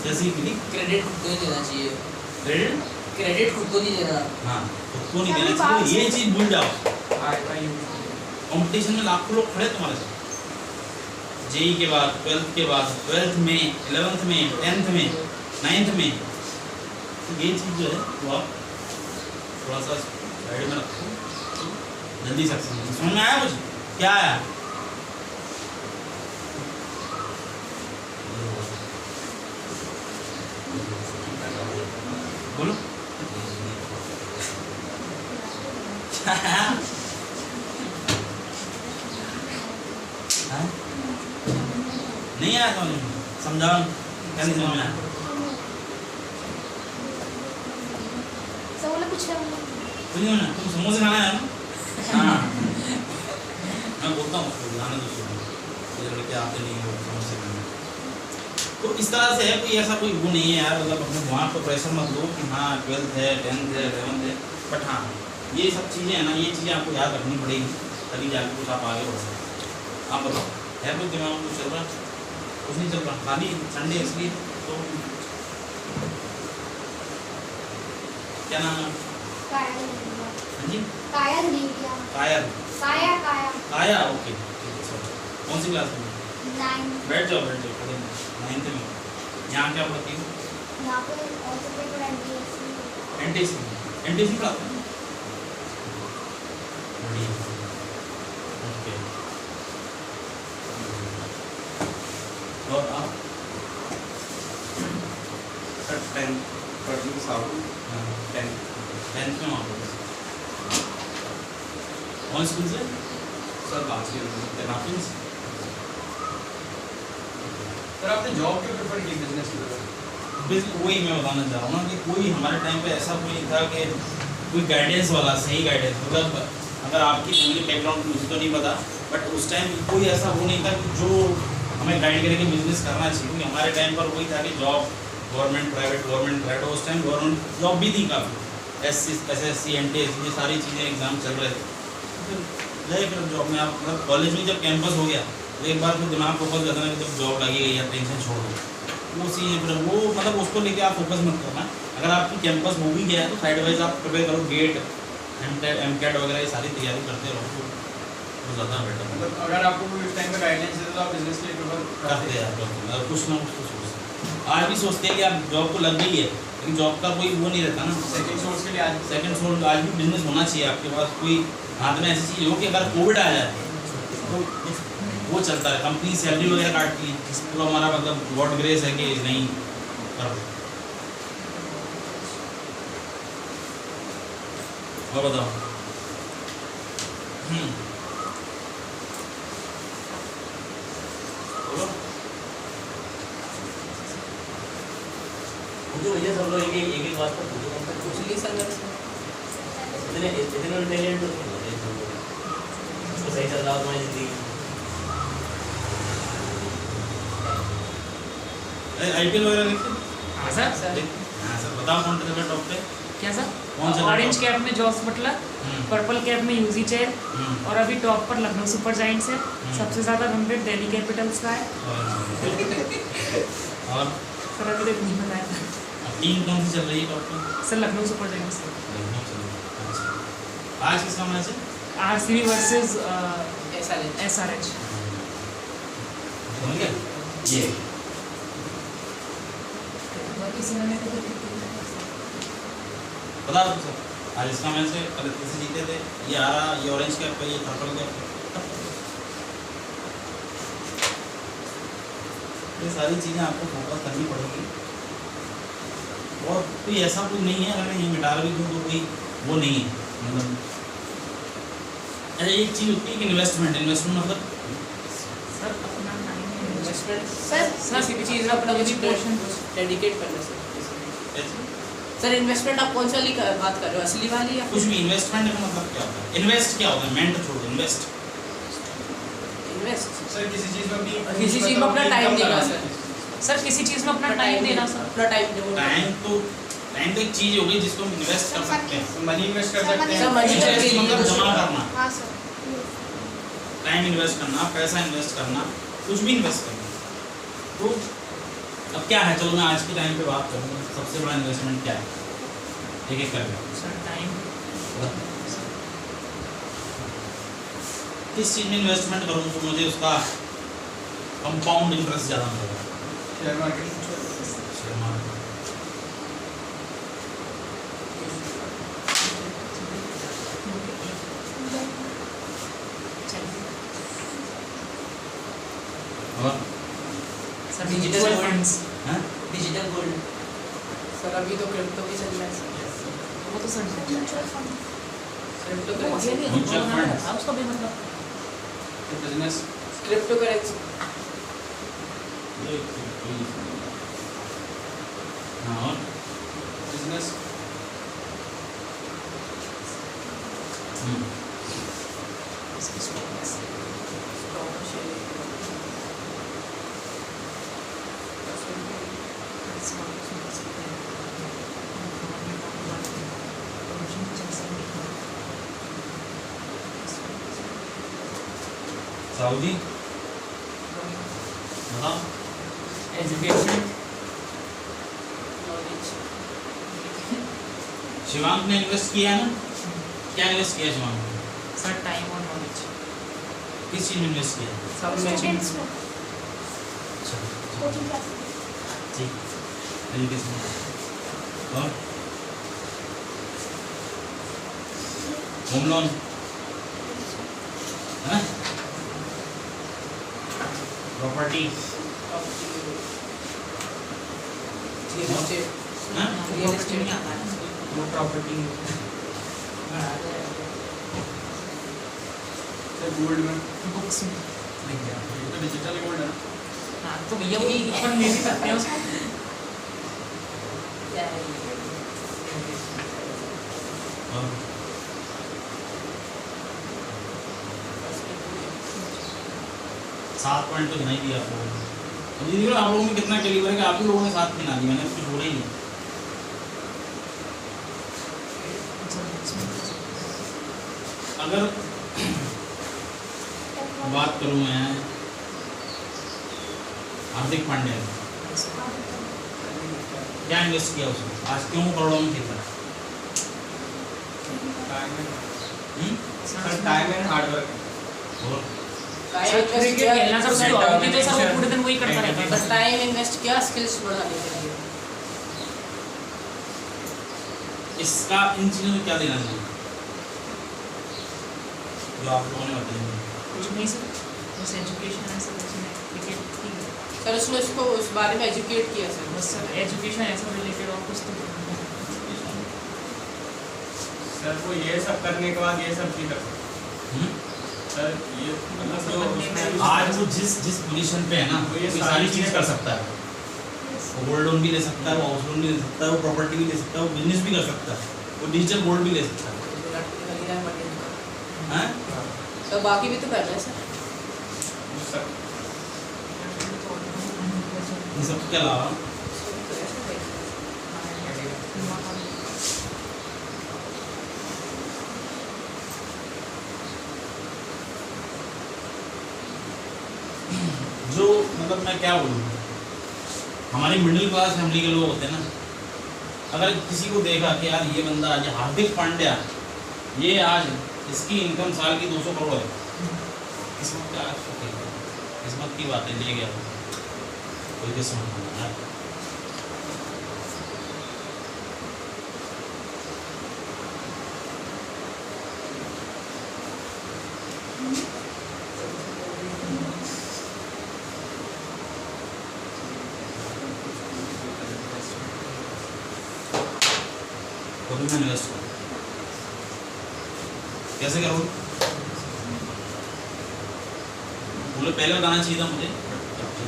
Speaker 4: क्या सीख मिली?
Speaker 2: क्रेडिट खुद को नहीं देना चाहिए।
Speaker 4: क्रेडिट
Speaker 2: क्रेडिट खुद को नहीं देना।
Speaker 4: हाँ, खुद को नहीं देना चाहिए, ये चीज़ भूल जाओ। कंपटीशन में लाखों लोग खड़े तुम्हारे साथ, जेई के बाद, 12th के बाद, 12th में, 11th में, 10th में, 9th में, तो ये चीज़ जो है वो आप थोड़ा सा साइड में रखो, जल्दी सक्सेस। समझ में आया मुझे क्या आया? बोलो नहीं आया समझ में? समझाओ क्या नहीं समझ में आया?
Speaker 5: सर बोले कुछ नहीं बोला।
Speaker 4: कुछ नहीं होना, तुम समोसे खाना है ना? हाँ मैं बोलता हूँ उसको बुलाने दो, ये लड़के आते नहीं हो समोसे खाने। तो इस तरह से है, कोई ऐसा कोई वो नहीं है यार, मतलब अपने दिमाग पर प्रेशर मत दो कि हाँ 12th है, 10th है, 11th है। बट हाँ ये सब चीज़ें हैं ना, ये चीज़ें आपको याद रखनी पड़ेगी, तभी जाके कुछ आप आगे बढ़ सकते। आप बताओ है कुछ दिमाग में कुछ चल रहा? कुछ नहीं चल रहा, खाली संडे इसलिए। तो क्या नाम है? हाँ जी
Speaker 5: कायर नहीं किया।
Speaker 4: कायर,
Speaker 5: काया काया।
Speaker 4: काया, ओके ठीक है। सर कौन सी क्लास में?
Speaker 5: 9।
Speaker 4: बैठ जाओ पढ़े 9th में। यहाँ क्या पढ़ती हो?
Speaker 5: यहाँ पे ऑर्थोपेडिक और एनटीएससी।
Speaker 4: एनटीसी पढ़ाते हैं? बढ़िया, ओके। और आप?
Speaker 6: सर 10th पढ़ती साउथ
Speaker 4: 10th में वहाँ पर कौन स्कूल से?
Speaker 6: सर काफी
Speaker 4: नापिंस।
Speaker 6: सर आपने जॉब क्यों प्रेफर की बिजनेस की तरफ?
Speaker 4: वही मैं बताना चाह रहा हूँ ना कि कोई हमारे टाइम पे ऐसा कोई नहीं था कि कोई गाइडेंस वाला, सही गाइडेंस, मतलब अगर आपकी फैमिली बैकग्राउंड मुझे तो नहीं पता, बट उस टाइम कोई ऐसा वो नहीं था कि जो हमें गाइड करके बिजनेस करना चाहिए। क्योंकि हमारे टाइम पर वही था कि जॉब गवर्नमेंट प्राइवेट, उस टाइम गवर्नमेंट जॉब भी थी काफ़ी, SSC NTSC सारी चीज़ें एग्ज़ाम चल रहे थे। फिर गए, फिर जॉब में आप मतलब कॉलेज में जब कैंपस हो गया तो एक बार फिर दिमाग फोकस करना है, जब जॉब लगी गई या टेंशन छोड़ दो, वो सी फिर वो मतलब उसको लेके आप फोकस मत करना। अगर आपकी कैंपस हो भी गया है तो साइड वाइज आप प्रिपेयर करो, गेट एमकेट वगैरह ये सारी तैयारी करते रहो तो ज़्यादा बेटर है।
Speaker 6: मतलब अगर आपको कोई इस टाइम पे गाइडेंस देते तो आप बिजनेस के लिए प्रेफर
Speaker 4: करते हैं आप लोग, कुछ ना कुछ तो सोचते आज भी सोचते हैं कि आप जॉब तो लग गई है, लेकिन जॉब का कोई वो नहीं रहता ना,
Speaker 6: सेकंड सोर्स के लिए आज
Speaker 4: सेकंड सोर्स। आज भी बिजनेस होना चाहिए आपके पास, कोई हाथ में ऐसी चीज़ हो कि अगर कोविड आ जाए तो वो चलता है, कंपनी सैलरी वगैरह काटती है, तो हमारा मतलब गॉड ग्रेस है कि नहीं कर। और बताओ। बोलो।
Speaker 8: मुझे भैया सब लोग एक बात पर पूछो, कम तक
Speaker 2: कुछ नहीं सर
Speaker 8: इतने इंटेलिजेंट तो नहीं होते सब लोग, उसको सही चल रहा हो तुम्हारी जिंदगी।
Speaker 4: आईपीएल वगैरह देखते?
Speaker 1: हाँ सर।
Speaker 4: हाँ सर, बताओ कौन सा जगह टॉप पे?
Speaker 1: क्या सर?
Speaker 4: कौन सा
Speaker 1: ऑरेंज
Speaker 4: टॉप?
Speaker 1: कैप में जॉस बटलर, पर्पल कैप में यूजी चेयर, और अभी टॉप पर लखनऊ सुपर जायंट्स है। सबसे ज़्यादा रन रेट दिल्ली कैपिटल्स का है।
Speaker 4: और
Speaker 1: सर अभी तक नहीं बताया था
Speaker 4: टीम कौन सी चल रही है टॉप पे?
Speaker 1: Sir, Lucknow super giants.
Speaker 4: अच्छा। आज किसका मैच है?
Speaker 1: RCB versus
Speaker 2: SRH।
Speaker 1: SRH।
Speaker 4: समझ गए? ये पता है आपको? आज इसका मैच है, कल किसी जीते थे, ये आ रहा, ये ऑरेंज कैप पे, ये पर्पल कैप पे। ये सारी चीज़ें आपको फोकस करनी पड़ेगी, और कोई ऐसा कुछ नहीं है, अगर मैं ये मिटा भी दूँ तो कोई वो नहीं है। मतलब अच्छा, एक चीज़ होती है कि इन्वेस्टमेंट मतलब
Speaker 1: सर अपना
Speaker 2: इन्वेस्टमेंट
Speaker 5: सर
Speaker 2: किसी भी चीज़ में अपना कुछ पोर्शन डेडिकेट करना सर। सर इन्वेस्टमेंट आप कौन सा वाली बात कर रहे हो, असली वाली या
Speaker 4: कुछ भी इन्वेस्टमेंट का मतलब क्या होता है? इन्वेस्ट क्या होता है? मेंट छोड़ दो, इन्वेस्ट
Speaker 2: इन्वेस्ट?
Speaker 6: सर किसी चीज़ में
Speaker 2: किसी चीज़ में अपना टाइम देना सर।
Speaker 1: सर किसी चीज़ में अपना टाइम देना सर।
Speaker 2: अपना टाइम देना।
Speaker 4: टाइम तो एक चीज़ हो गई जिसको हम इन्वेस्ट कर सकते हैं।
Speaker 6: मनी इन्वेस्ट कर सकते
Speaker 2: सर
Speaker 6: हैं।
Speaker 2: मनी
Speaker 4: इन्वेस्ट मतलब जमा करना,
Speaker 5: हाँ सर।
Speaker 4: टाइम इन्वेस्ट करना, पैसा इन्वेस्ट करना, कुछ भी इन्वेस्ट करना। तो अब क्या है, चलो मैं आज के टाइम पे बात करूँगा, सबसे बड़ा इन्वेस्टमेंट क्या है, एक एक करके।
Speaker 1: Sir time.
Speaker 4: किस चीज़ में इन्वेस्टमेंट करूँ तो मुझे उसका कंपाउंड इंटरेस्ट ज़्यादा मिलेगा?
Speaker 6: Share market.
Speaker 4: Share market. और
Speaker 1: sir
Speaker 2: digital
Speaker 1: mutual
Speaker 2: gold.
Speaker 1: Funds.
Speaker 4: हैं?
Speaker 2: Digital gold. सर अभी तो क्रिप्टो भी चल रहा है।
Speaker 1: वो तो सर
Speaker 5: म्यूचुअल फंड।
Speaker 2: क्रिप्टो
Speaker 1: वो
Speaker 2: करेंसी।
Speaker 1: भी
Speaker 4: Mutual funds।
Speaker 1: था उसका भी मतलब।
Speaker 6: बिजनेस।
Speaker 2: Crypto currency.
Speaker 4: हाँ, और
Speaker 6: बिजनेस।
Speaker 4: सऊदी बताओ।
Speaker 1: एजुकेशन।
Speaker 4: शिवांग ने इन्वेस्ट किया है ना? क्या इन्वेस्ट किया शिवांग ने?
Speaker 1: सर टाइम और नॉलेज।
Speaker 4: किस चीज़ में इन्वेस्ट किया?
Speaker 1: सब में।
Speaker 5: स्टूडेंट्स में
Speaker 4: अच्छा,
Speaker 5: कोचिंग क्लास।
Speaker 4: ठीक, एजुकेशन। और होम लोन है, प्रॉपर्टी है,
Speaker 2: रियल एस्टेट
Speaker 1: नहीं आता है।
Speaker 2: वो प्रॉपर्टी।
Speaker 6: सर गोल्ड में।
Speaker 1: बुक्स में।
Speaker 6: तो डिजिटल गोल्ड है ना।
Speaker 1: हाँ तो भैया वो अपन ले भी सकते हैं उसको।
Speaker 4: और 7 पॉइंट तो गिना ही दिया आपको। अब ये देखो आप लोगों में कितना कैलिबर है कि आप ही लोगों ने 7 गिना दी, मैंने कुछ बोला ही नहीं। अगर बात करूँ मैं हार्दिक पांड्या ने क्या इन्वेस्ट किया उसने, आज क्यों करोड़ों में खेल रहा है?
Speaker 6: Time and hard work.
Speaker 4: और
Speaker 1: सर क्रिकेट खेलना सर उसकी हॉबी थी, तो सर वो पूरे दिन वही करता रहता
Speaker 2: बस
Speaker 1: था।
Speaker 2: टाइम इन्वेस्ट किया स्किल्स बढ़ाने के लिए।
Speaker 4: इसका इन चीज़ों में क्या देना चाहिए जो आप लोगों ने बताया?
Speaker 1: कुछ नहीं सर, बस एजुकेशन है सर, उसमें क्रिकेट ठीक है
Speaker 2: सर उसने उसको उस बारे में एजुकेट किया सर।
Speaker 1: बस सर, एजुकेशन ऐसा रिलेटेड और कुछ तो
Speaker 6: सर वो ये सब करने के बाद ये सब नहीं कर सकते सर, ये मतलब जो उसमें
Speaker 4: आज वो जिस पोजीशन पे है ना,
Speaker 6: वो
Speaker 4: ये सारी चीज़ कर सकता है। वो गोल्ड लोन भी ले सकता है, वो हाउस लोन भी ले सकता है, वो प्रॉपर्टी भी ले सकता है, वो बिजनेस भी कर सकता है, वो डिजिटल गोल्ड भी ले सकता है। हैं?
Speaker 2: तो बाकी भी तो कर रहे हैं सर।
Speaker 6: सब
Speaker 4: इन सब के अलावा जो मतलब मैं क्या बोलूँ, हमारी मिडिल क्लास फैमिली के लोग होते हैं ना, अगर किसी को देखा कि यार ये बंदा आज हार्दिक पांड्या, ये आज इसकी इनकम साल की 200 करोड़ है, किस्मत का किस्मत की बात है, ले गया कोई किस्मत नहीं है। खुद में इन्वेस्ट करो, कैसे करोगे? बोले पहले बताना चाहिए था मुझे,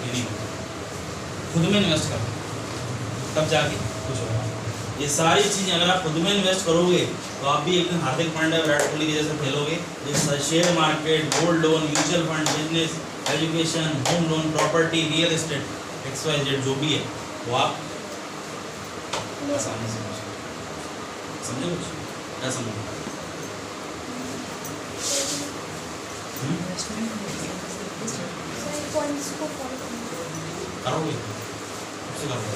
Speaker 4: नहीं खुद में इन्वेस्ट करो, तब जाके कुछ होगा। ये सारी चीज़ें अगर आप खुद में इन्वेस्ट करोगे तो आप भी एक दिन हार्दिक पांड्या, विराट कोहली के जैसे खेलोगे। ये share market, gold loan, mutual fund, business, education, home loan, property, real estate, XYZ जो भी है वो आप आसानी से समझे। कुछ क्या समझ
Speaker 5: सर पॉइंट्स को फॉलो करना
Speaker 4: करोगे, उससे करोगे,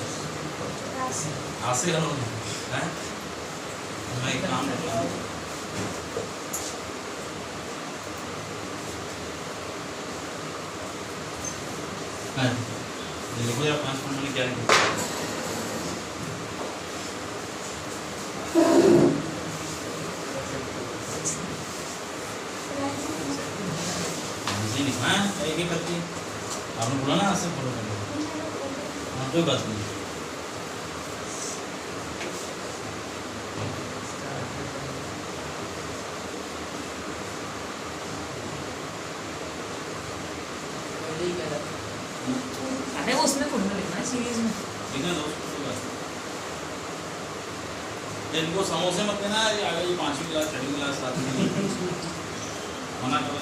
Speaker 4: आज से करोगे हैं? मैं एक काम करता हूँ, लिखो यार 5 मिनट में क्या लिखो। लिखना है एक एक करके, आपने बोला ना आज से फॉलो कर लो। हाँ कोई बात नहीं।
Speaker 1: अरे वो उसमें खुद में लिखना है, सीरीज में
Speaker 4: लिखना दो, कोई बात नहीं। इनको समोसे मत देना, ये आगे ये 5वीं क्लास 6वीं क्लास 7वीं मना करो।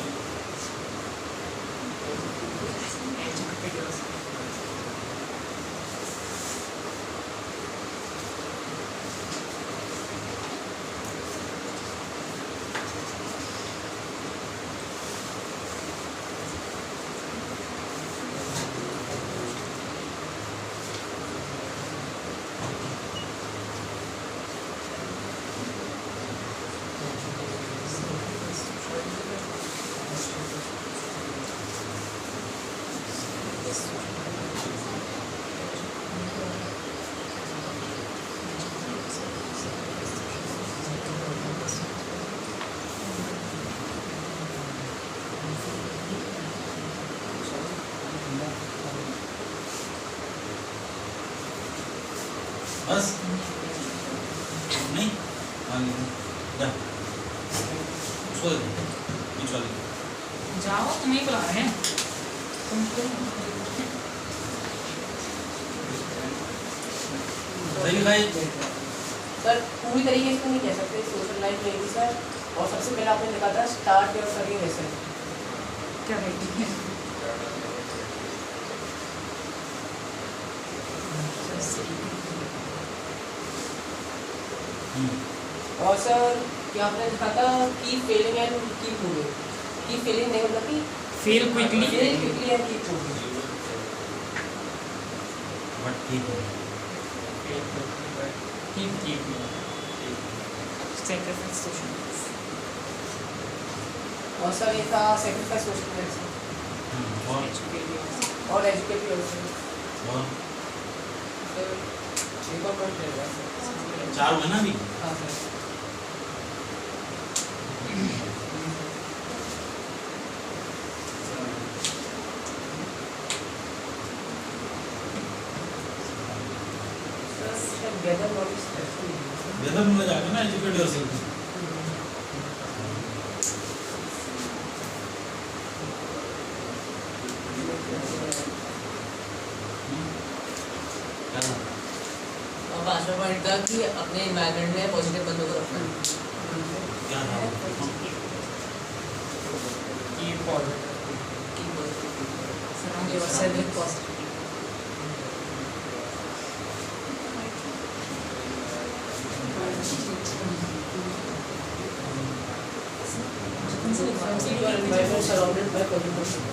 Speaker 4: बस नहीं जा उसको दे बीच वाले
Speaker 1: जाओ, तुम्हें ही बुला रहे हैं तुम
Speaker 4: सही भाई।
Speaker 2: सर पूरी तरीके से नहीं कह सकते, सोशल लाइफ में भी सर। और सबसे पहले आपने लिखा था स्टार्ट योर करियर ऐसे।
Speaker 1: क्या कहती है
Speaker 2: और सर क्या आपने लिखा था keep failing and keep moving. Keep failing नहीं मतलब कि
Speaker 1: fail quickly,
Speaker 2: fail quickly and keep moving.
Speaker 4: But ठीक है।
Speaker 2: keep
Speaker 1: Sacrifice social life.
Speaker 2: और सर ये था sacrifice social life
Speaker 4: और
Speaker 2: और educate yourself
Speaker 4: और
Speaker 2: सर एक और पॉइंट रहेगा सर
Speaker 4: 4 हुए ना अभी।
Speaker 2: हाँ sir sir gather knowledge stressful है सर
Speaker 4: वेदर में जाकर ना एजुकेट योरसेल्फ।
Speaker 2: और पांचवा पॉइंट था कि अपने एनवायरनमेंट में पॉजिटिव बंदों को रखना
Speaker 4: क्या था?
Speaker 2: Keep positive surround yourself with positive your environment surrounded by positive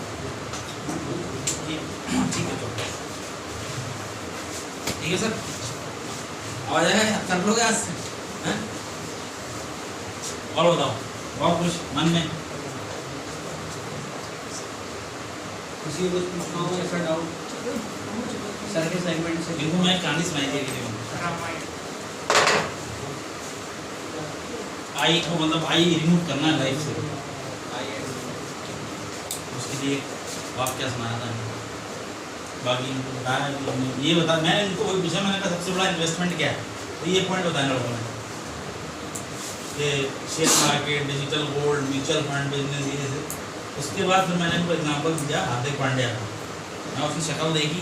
Speaker 4: ठीक है सर, आवाज आएगा, कर लोगे आज से? हैं? और बताओ, और कुछ मन में?
Speaker 3: किसी को कुछ पूछना हो ऐसा डाउट सर के सेगमेंट से?
Speaker 4: इनको मैं कहानी सुनाई थी अभी
Speaker 1: रामायण।
Speaker 4: आई को मतलब आई रिमूव करना है लाइफ से, उसके लिए वाक्य सुनाया था। बाकी इनको बताया कि ये बता, मैं इनको वही पूछा, मैंने कहा सबसे बड़ा इन्वेस्टमेंट क्या है, तो ये पॉइंट बताया लोगों ने कि share market, digital gold, mutual fund, business, ये से। उसके बाद फिर मैंने इनको एग्जांपल दिया हार्दिक पांड्या का। मैं उसकी शक्ल देखी,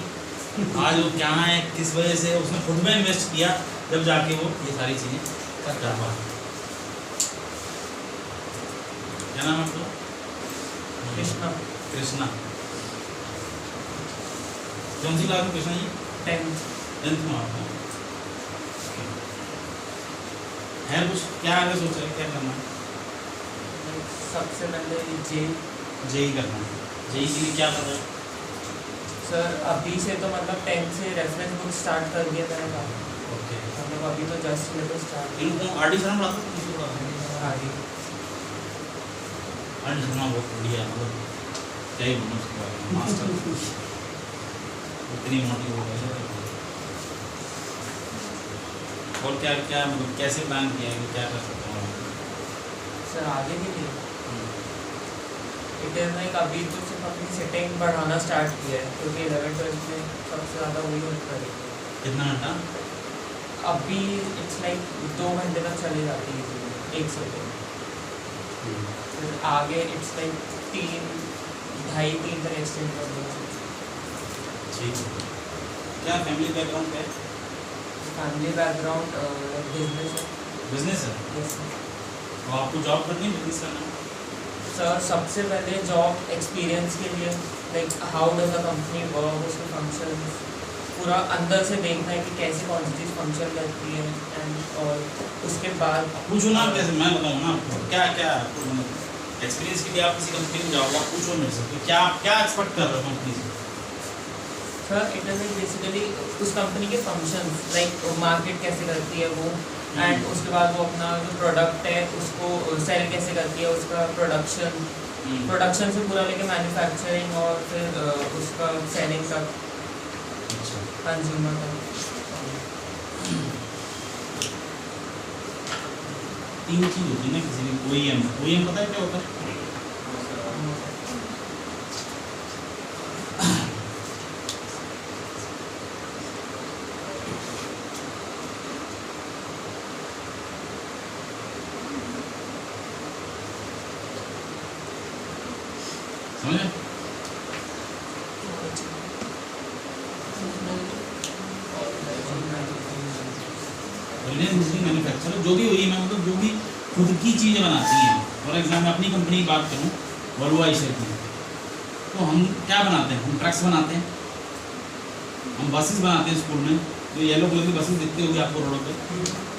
Speaker 4: आज वो क्या है, किस वजह से उसने खुद में इन्वेस्ट किया, जब जाके वो ये सारी चीज़ें कर पाया। क्या नाम है आपका? कृष्णा। कौन सी क्लास में कृष्णा जी? 10th में आपका है। कुछ क्या आगे सोच रहे हैं, क्या करना है?
Speaker 2: सबसे पहले
Speaker 4: जेई करना है। जेई के लिए क्या कर रहे हो?
Speaker 2: सर अभी से तो मतलब 10th से रेफरेंस बुक स्टार्ट कर दिया मैंने कहा
Speaker 4: ओके,
Speaker 2: मतलब अभी तो जस्ट सिलेबस स्टार्ट
Speaker 4: इनको आरडी शर्मा पढ़ाते हो? किसको पढ़ाते हो?
Speaker 2: आगे
Speaker 4: आरडी शर्मा बहुत बढ़िया, मतलब क्या ही बोलूं उसके बारे में, मास्टर इतनी मोटी हो गई है। और क्या क्या मतलब कैसे प्लान किया है कि क्या कर सकते हो?
Speaker 2: सर आगे के लिए इट इज़ लाइक अभी तो सिर्फ अपनी सेटिंग बढ़ाना स्टार्ट किया है क्योंकि 11th-12th में सबसे ज़्यादा वही हेल्प करेगी।
Speaker 4: कितना घंटा?
Speaker 2: अभी इट्स लाइक 2 घंटे तक चली जाती है एक सेटिंग, फिर आगे इट्स लाइक 2.5-3 तक एक्सटेंड कर दूँगा।
Speaker 4: ठीक है। क्या फैमिली बैकग्राउंड क्या है?
Speaker 2: फैमिली बैकग्राउंड बिजनेस है।
Speaker 4: बिजनेस है।
Speaker 2: यस
Speaker 4: तो आपको जॉब करनी है, बिजनेस करना है?
Speaker 2: सर सबसे पहले जॉब एक्सपीरियंस के लिए like how does the company work, उसके फंक्शन पूरा अंदर से देखना है कि कैसे कौन सी चीज़ फंक्शन करती है एंड और उसके बाद
Speaker 4: पूछो ना, कैसे मैं बताऊँ ना आपको क्या क्या एक्सपीरियंस के लिए आप किसी कंपनी में जाओगे, आप पूछो मेरे से कि क्या क्या एक्सपेक्ट कर रहे हो कंपनी से।
Speaker 2: सर इट इज़ बेसिकली उस कंपनी के फंक्शन लाइक मार्केट कैसे करती है वो एंड उसके बाद वो अपना जो प्रोडक्ट है उसको सेल कैसे करती है, उसका प्रोडक्शन से पूरा लेके मैन्युफैक्चरिंग और फिर उसका सेलिंग तक
Speaker 4: अच्छा,
Speaker 2: कंज्यूमर तक।
Speaker 4: 3 चीज़ होती है ना किसी भी OEM पता है क्या होता है? समझे? मैन्युफैक्चरर जो भी हुई, मैं मतलब जो भी खुद की चीज़ें बनाती हैं। फॉर एग्जाम्पल अपनी कंपनी की बात करूँ, वोल्वो आइशर की, तो हम क्या बनाते हैं? हम ट्रक्स बनाते हैं, हम बसेस बनाते हैं स्कूल में, जो येलो कलर की बसेस दिखती होगी आपको रोडों पे,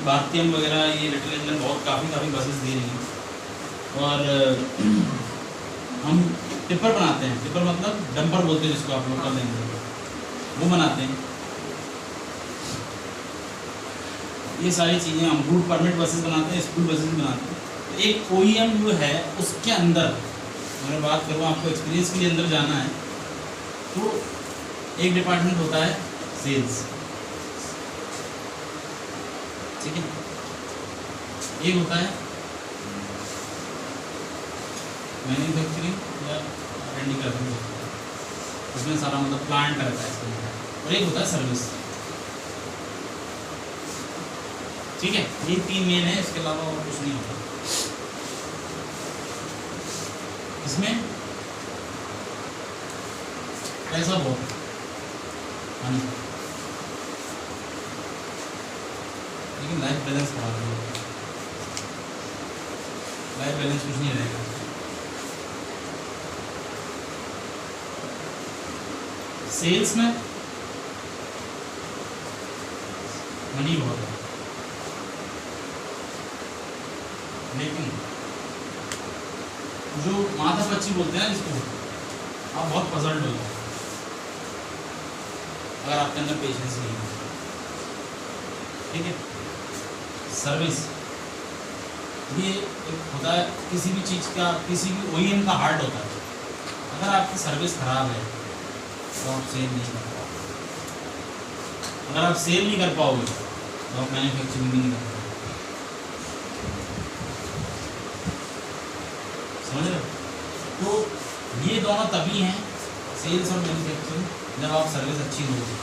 Speaker 4: भारतीयम वगैरह, ये लिटिल इंजन, बहुत काफ़ी बसेस दे रही हैं। और हम टिप्पर बनाते हैं, टिप्पर मतलब डंपर बोलते हैं जिसको आप लोग कर देंगे, वो बनाते हैं। ये सारी चीज़ें हम रूट परमिट बसेस बनाते हैं, स्कूल बसेस बनाते हैं। तो एक OEM जो है उसके अंदर अगर बात करूँ, आपको एक्सपीरियंस के लिए अंदर जाना है तो एक डिपार्टमेंट होता है सेल्स, ठीक है, एक होता है मैन्युफैक्चरिंग या R&D का, उसमें सारा मतलब प्लांट रहता है इसके अंदर, और एक होता है सर्विस, ठीक है। ये 3 मेन है, इसके अलावा और कुछ नहीं होता इसमें। पैसा बहुत है लेकिन लाइफ बैलेंस खराब है, लाइफ बैलेंस कुछ नहीं रहेगा। सेल्स में मनी बहुत है, लेकिन जो माथा पच्ची बोलते हैं इसको, आप बहुत पजल्ड हो जाओ अगर आपके अंदर पेशेंस नहीं है, ठीक है। सर्विस ये एक होता है किसी भी चीज़ का, किसी भी OEM का हार्ट होता है। अगर आपकी सर्विस खराब है तो आप सेल नहीं कर पाओगे, अगर आप सेल नहीं कर पाओगे तो आप मैन्युफैक्चरिंग नहीं कर पाओगे, समझ रहे हो? तो ये दोनों तभी हैं, सेल्स और मैन्युफैक्चरिंग, जब आप सर्विस अच्छी दोगे।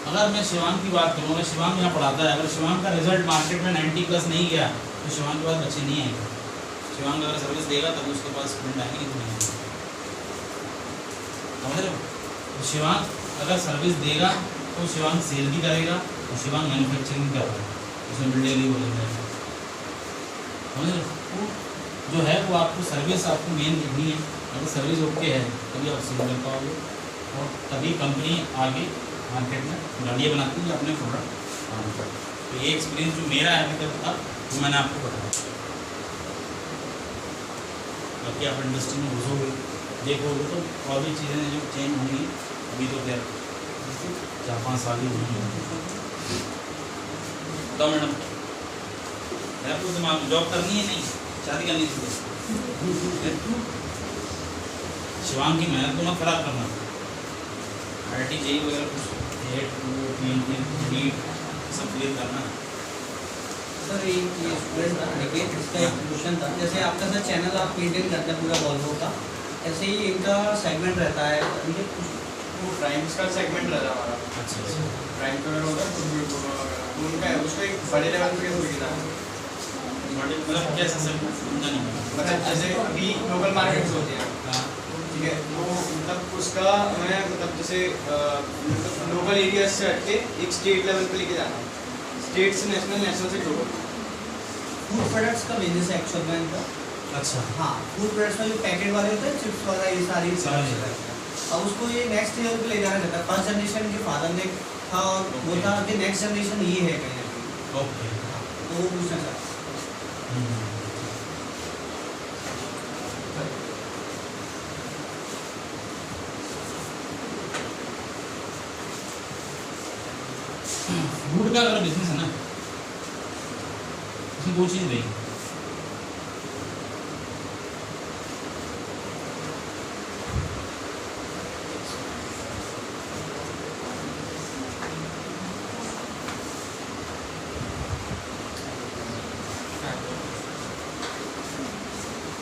Speaker 4: अगर मैं शिवांग की बात करूँ, अगर शिवांग यहाँ पढ़ाता है, अगर शिवांग का रिजल्ट मार्केट में 90+ नहीं गया तो शिवांग के पास बच्चे नहीं आएंगे। शिवांग अगर सर्विस देगा तब उसके पास स्टूडेंट आएंगे, नहीं आएंगे, समझ रहे हो? तो शिवांग अगर सर्विस देगा तो शिवांग सेल भी करेगा और शिवांग मैन्युफैक्चरिंग भी करेगा, उसमें बिल्डेली हो जाएगा, समझ रहे हो? तो जो है वो आपको सर्विस आपको मेन देखनी है। अगर सर्विस ओके है तभी आप सेल कर पाओगे, और तभी कंपनी आगे मार्केट में गाड़ियाँ बनाती है अपने प्रोडक्ट काम करती है। तो ये एक्सपीरियंस जो मेरा है अभी तक था वो मैंने आपको बताया। बाकी आप इंडस्ट्री में घुसोगे देखोगे तो और भी चीज़ें जो चेंज होंगी, अभी तो क्या 4-5 साल ही हुए हैं। बताओ मैडम, आपको दिमाग जॉब करनी है, नहीं शादी करनी चाहिए? शिवांग की मेहनत को मत खराब करना, IIT JEE वगैरह कुछ सब क्लियर करना।
Speaker 3: सर ये स्टूडेंट था देखिए, इसका एक क्वेश्चन था, जैसे आपका सर चैनल आप मेंटेन करते हैं पूरा वॉल्वो का, ऐसे ही इनका सेगमेंट रहता है,
Speaker 6: वो प्राइम्स का सेगमेंट रहता है हमारा।
Speaker 4: अच्छा,
Speaker 6: प्राइम वगैरह होता है, तो उनका है, उसको एक बड़े लेवल पे कैसे बिकना है,
Speaker 4: मतलब कैसा सर समझा नहीं मैं।
Speaker 6: मतलब जैसे अभी लोकल मार्केट्स होती हैं,
Speaker 4: हाँ,
Speaker 6: ठीक है, तो मतलब उसका मैं मतलब जैसे मतलब लोकल एरिया से हट के एक स्टेट लेवल पे लेके जाना, स्टेट से नेशनल, नेशनल से ग्लोबल।
Speaker 3: फूड प्रोडक्ट्स का बिजनेस है एक्चुअल में इनका।
Speaker 4: अच्छा,
Speaker 3: हाँ, फूड प्रोडक्ट्स में जो पैकेट वाले होते हैं, चिप्स वगैरह, ये सारी अब उसको ये नेक्स्ट लेवल पे ले जाना रहता है। फर्स्ट जनरेशन के फादर ने था और वो था कि नेक्स्ट जनरेशन ये है कहीं ना कहीं,
Speaker 4: ओके,
Speaker 3: तो वो पूछना चाहता
Speaker 4: फूड का अगर बिजनेस है ना, उसमें 2 चीज़ रहेगी।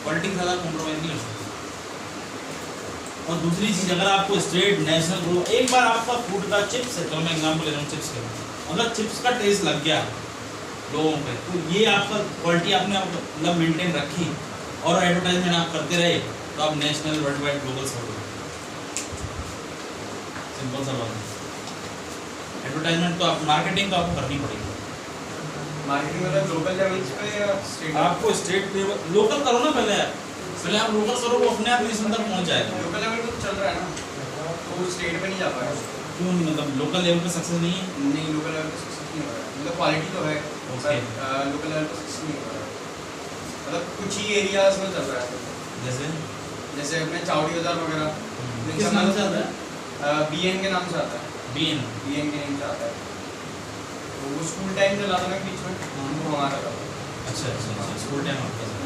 Speaker 4: क्वालिटी के साथ आप कॉम्प्रोमाइज़ नहीं कर सकते। और दूसरी चीज़, अगर आपको स्टेट, नेशनल, ग्लोबल, एक बार आपका फूड का चिप्स है, तो मैं एग्जाम्पल ले रहा हूँ चिप्स का, अगर चिप्स का टेस्ट लग गया लोगों पे, तो ये आपका क्वालिटी आपने मतलब मेंटेन रखी और एडवर्टाइजमेंट आप करते रहे, तो आप नेशनल, वर्ल्ड वाइड, ग्लोबल सब हो। सिंपल सा बात है। एडवर्टाइजमेंट तो आप, मार्केटिंग तो आपको करनी पड़ेगी।
Speaker 6: मार्केटिंग मतलब लोकल लेवल पे या स्टेट?
Speaker 4: आपको स्टेट लेवल, लोकल करो ना पहले आप लोकल करो, वो अपने आप इस अंदर पहुँच जाएगा।
Speaker 6: लोकल लेवल पे तो चल रहा है ना, तो वो स्टेट पे नहीं जा पाएगा।
Speaker 4: क्यों नहीं, मतलब लोकल लेवल पे सक्सेस नहीं है?
Speaker 6: नहीं, लोकल लेवल पे सक्सेस नहीं हो रहा है, मतलब क्वालिटी तो है,
Speaker 4: Okay.
Speaker 6: लोकल लेवल पे सक्सेस नहीं हो रहा है, मतलब कुछ ही एरियाज में चल रहा है।
Speaker 4: जैसे
Speaker 6: अपने चावड़ी बाजार वगैरह,
Speaker 4: किस नाम से आता है?
Speaker 6: BN के नाम से आता है,
Speaker 4: BN,
Speaker 6: BN के नाम से आता है। तो वो स्कूल टाइम चला था ना बीच में, वो हमारा था।
Speaker 4: अच्छा अच्छा अच्छा, स्कूल टाइम आपका था।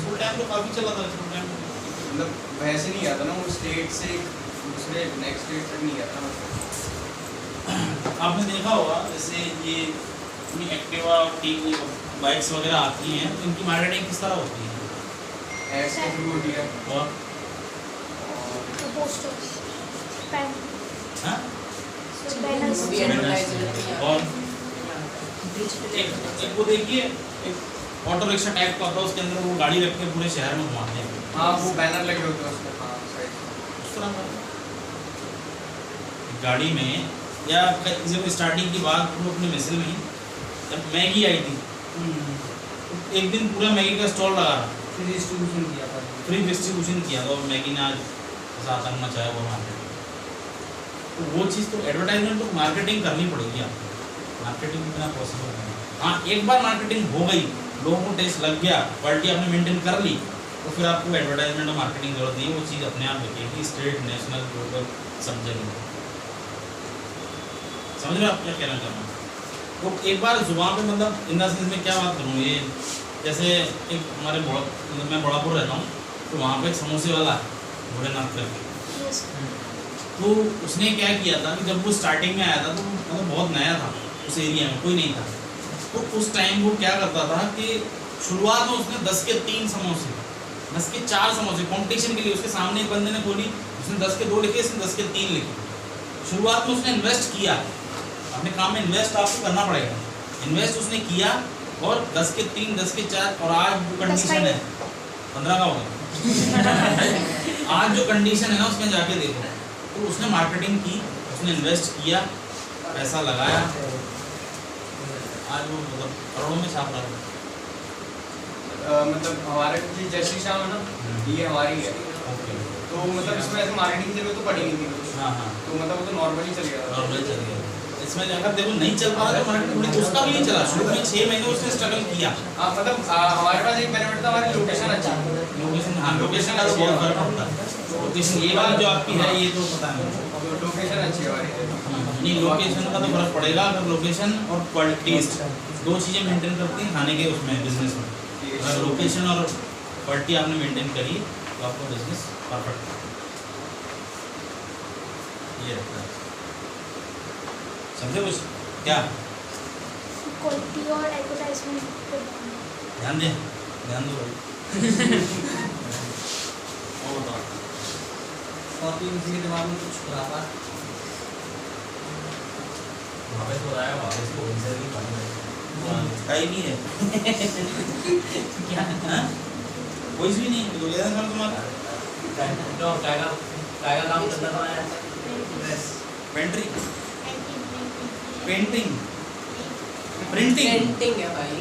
Speaker 4: स्कूल टाइम तो काफ़ी चला था, स्कूल टाइम
Speaker 6: मतलब वैसे नहीं आता ना, वो स्टेट से दूसरे नेक्स्ट स्टेट तक नहीं आता मतलब।
Speaker 4: आपने देखा होगा जैसे ये एक्टिवा की बाइक्स वगैरह आती हैं तो इनकी मार्केटिंग किस तरह होती है?
Speaker 6: एड्स के थ्रू होती है।
Speaker 4: और
Speaker 5: पोस्टर्स, पेन,
Speaker 4: हाँ
Speaker 5: बैनर्स,
Speaker 2: भी advertisement भी
Speaker 4: और एक वो देखिए, एक ऑटो रिक्शा टाइप का होता है, उसके अंदर वो गाड़ी रख के पूरे शहर में घुमाते हैं,
Speaker 6: हाँ वो बैनर लगे होते हैं उसमें, हाँ साइड
Speaker 4: उस तरह का गाड़ी में। या जब स्टार्टिंग की बात करूँ अपने मिसल में, जब मैगी आई थी एक दिन पूरा मैगी का स्टॉल लगा रहा,
Speaker 3: फिर डिस्ट्रीब्यूशन किया था।
Speaker 4: फ्री डिस्ट्रीब्यूशन किया था और मैगी ने आज ऐसा आतंक मचाया वो मार्केट में। तो वो चीज़ तो एडवर्टाइजमेंट तो मार्केटिंग करनी पड़ेगी आपको, मार्केटिंग बिना पॉसिबल नहीं। हाँ एक बार मार्केटिंग हो गई, लोगों को टेस्ट लग गया, क्वालिटी आपने मेंटेन कर ली, तो फिर आपको एडवर्टाइजमेंट और मार्केटिंग जरूरत नहीं है, वो चीज़ अपने आप दिखेगी स्टेट नेशनल ग्लोबल सब जगह। समझ रहे हो आप क्या कहना चाह रहा हूँ? तो एक बार जुबान पे मतलब इन द सेंस में क्या बात करूँ, ये जैसे एक हमारे मैं बड़ापुर रहता हूँ, तो वहाँ पे एक समोसे वाला है भोलेनाथ करके, तो उसने क्या किया था कि जब वो स्टार्टिंग में आया था तो मतलब बहुत नया था, उस एरिया में कोई नहीं था, तो उस टाइम वो क्या करता था कि शुरुआत में उसने 10 के 3 समोसे, 10 के 4 समोसे कंपटीशन के लिए, उसके सामने एक बंदे ने खोली, उसने 10 के 2 लिखे, इसने 10 के 3 लिखे। शुरुआत में उसने इन्वेस्ट किया, अपने काम में इन्वेस्ट आपको करना पड़ेगा, इन्वेस्ट उसने किया और 10 के 3, 10 के 4, और आज जो कंडीशन है 15 का हो गया आज जो कंडीशन है ना उसमें जाके देखो, तो उसने मार्केटिंग की, उसने इन्वेस्ट किया, पैसा लगाया, आज वो मतलब करोड़ों में छाप रहा है।
Speaker 6: मतलब हमारे जी जयश्री शाम है ना, ये हमारी है,
Speaker 4: ओके,
Speaker 6: तो मतलब इसमें ऐसे मार्केटिंग जगह तो पड़ी नहीं थी कुछ,
Speaker 4: हाँ हाँ,
Speaker 6: तो मतलब वो तो नॉर्मली चल गया था।
Speaker 4: नॉर्मल चल गया। इसमें अगर देखो नहीं चल पा रहा तो मार्केट थोड़ी, तो उसका भी नहीं चला, शुरू में 6 महीने उसने स्ट्रगल किया।
Speaker 6: हाँ मतलब हमारे पास एक बेनिफिट था, हमारी लोकेशन अच्छी,
Speaker 4: लोकेशन, हाँ लोकेशन का तो बहुत फर्क पड़ता है। लोकेशन ये वाली जो आपकी है ये तो पता नहीं,
Speaker 6: लोकेशन अच्छी है हमारी।
Speaker 4: नहीं लोकेशन का तो फर्क पड़ेगा, अगर लोकेशन और क्वालिटी टेस्ट 2 चीज़ें मेंटेन करती हैं खाने के उसमें बिजनेस में, अगर लोकेशन और क्वालिटी आपने मेंटेन करी तो आपका बिजनेस परफेक्ट ये रहता है। समझे कुछ क्या?
Speaker 5: क्वालिटी और एडवर्टाइजमेंट पे
Speaker 4: ध्यान दो भाई। और बताओ
Speaker 3: और कोई किसी के दिमाग में कुछ खुराफात?
Speaker 8: वापस हो रहा है, वापस को उनसे भी पानी है।
Speaker 4: कहीं नहीं है क्या? हाँ? कोई भी नहीं, तो लेना था तुम्हारा
Speaker 8: तो क्या काम करता था मैं?
Speaker 4: पेंट्री, पेंटिंग, प्रिंटिंग,
Speaker 2: पेंटिंग है भाई।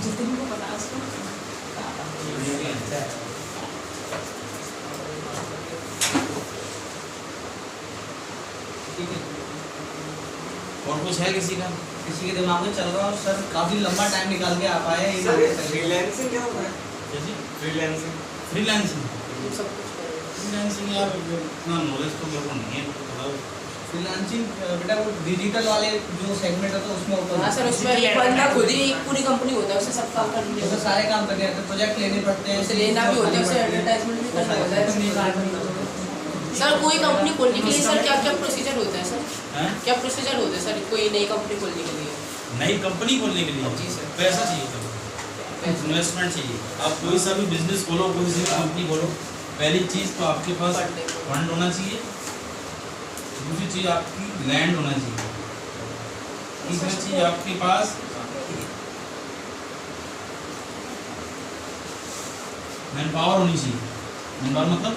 Speaker 1: जितने को पता है उसको
Speaker 3: ठीक है,
Speaker 4: और कुछ है किसी का?
Speaker 3: किसी के दिमाग में चल रहा हो सर, काफी लंबा टाइम निकाल के आ पाए हैं।
Speaker 6: फ्रीलांसिंग क्या होता है?
Speaker 4: जैसे
Speaker 6: फ्रीलांसिंग
Speaker 4: फ्रीलांसिंग,
Speaker 2: सब कुछ करें।
Speaker 4: फ्रीलांसिंग यार इतना नॉलेज तो मेरे को नहीं है, बताओ।
Speaker 3: फ्रीलांसिंग बेटा वो डिजिटल वाले जो सेगमेंट होता है उसमें होता
Speaker 2: हाँ
Speaker 3: है।
Speaker 2: सर, उसमें एक बंदा खुद ही एक पूरी कंपनी होता है, उसे सब काम करने
Speaker 3: उसमें
Speaker 2: होता
Speaker 3: सारे काम करने होते हैं, प्रोजेक्ट लेने पड़ते हैं,
Speaker 2: है, उसे लेना भी होता है, उसे एडवर्टाइजमेंट भी करना होता है। सर कोई कंपनी खोलने के लिए सर क्या क्या प्रोसीजर होता है सर?
Speaker 4: हैं?
Speaker 2: क्या प्रोसीजर होता है सर कोई नई कंपनी खोलने के लिए?
Speaker 4: नई कंपनी खोलने के लिए
Speaker 2: जी सर।
Speaker 4: पैसा चाहिए, इन्वेस्टमेंट चाहिए। आप कोई सा भी बिजनेस खोलो, कोई सी भी कंपनी खोलो, पहली चीज़ तो आपके पास फंड होना चाहिए, दूसरी चीज़ आपकी लैंड होना चाहिए, तीसरी चीज़ आपके पास मैन पावर होनी चाहिए। मैन पावर मतलब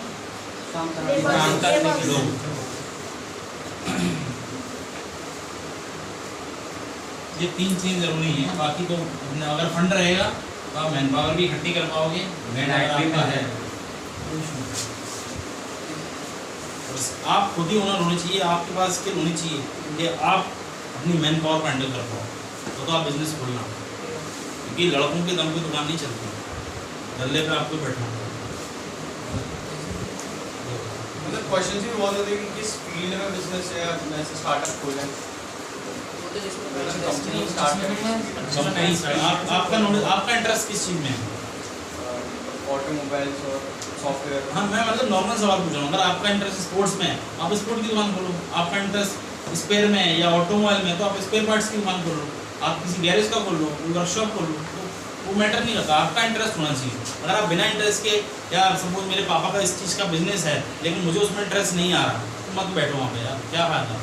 Speaker 3: काम करना
Speaker 5: लेबर,
Speaker 4: काम करने
Speaker 5: लेबर।
Speaker 4: के लोग। ये 3 चीज़ जरूरी है, बाकी तो अगर फंड रहेगा तो आप मैन पावर भी इकट्ठी कर पाओगे, लैंड अगर आपका है, आप खुद ही ओनर होने चाहिए, आपके पास स्किल होनी चाहिए कि आप अपनी मैन पावर को हैंडल कर पाओ, तो आप बिजनेस खोलना। क्योंकि लड़कों के दम पे दुकान नहीं चलती, गले पे आपको बैठना।
Speaker 6: मतलब क्वेश्चन भी बहुत होते हैं कि किस फील्ड में बिजनेस या ऐसे स्टार्टअप खोलें, कंपनी स्टार्ट करें,
Speaker 4: आपका नॉलेज, आपका इंटरेस्ट किस चीज़ में है?
Speaker 6: ऑटोमोबाइल्स और सॉफ्टवेयर।
Speaker 4: हाँ, मैं मतलब नॉर्मल सवाल पूछ रहा हूँ। अगर आपका इंटरेस्ट स्पोर्ट्स में है, आप स्पोर्ट की दुकान खोलो। आपका इंटरेस्ट स्पेयर में है या ऑटोमोबाइल में, तो आप स्पेयर पार्ट्स की दुकान खोलो। आप किसी गैरेज का खोल लो, वर्कशॉप खोल लो, तो वो मैटर नहीं करता, आपका इंटरेस्ट होना चाहिए। अगर आप बिना इंटरेस्ट के, या सपोज मेरे पापा का इस चीज़ का बिजनेस है लेकिन मुझे उसमें इंटरेस्ट नहीं आ रहा, तो मत बैठो वहाँ पे यार, क्या फ़ायदा।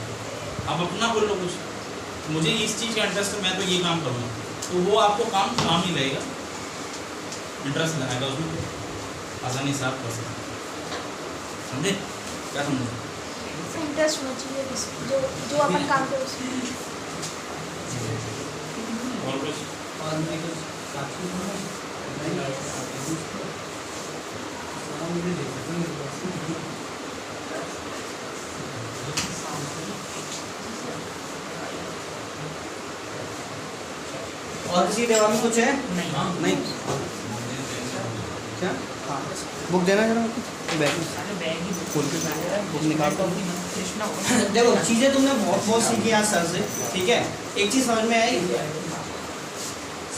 Speaker 4: आप अपना खोल लो कुछ, मुझे इस चीज़ का इंटरेस्ट है, मैं तो ये काम करूँगा, तो वो आपको काम ही रहेगा, इंटरेस्ट लगाएगा उसमें, आसानी से आप कर सकते। समझे? क्या समझे?
Speaker 5: इंटरेस्ट होना चाहिए जो अपन काम करो उसमें।
Speaker 4: और कुछ?
Speaker 3: और किसी दिमाग में कुछ है? नहीं। क्या? हाँ, बुक देना जरा बैग खोल के बुक निकाल दो। देखो चीज़ें तुमने बहुत सीखी आज सर से, ठीक है। एक चीज़ समझ में आई,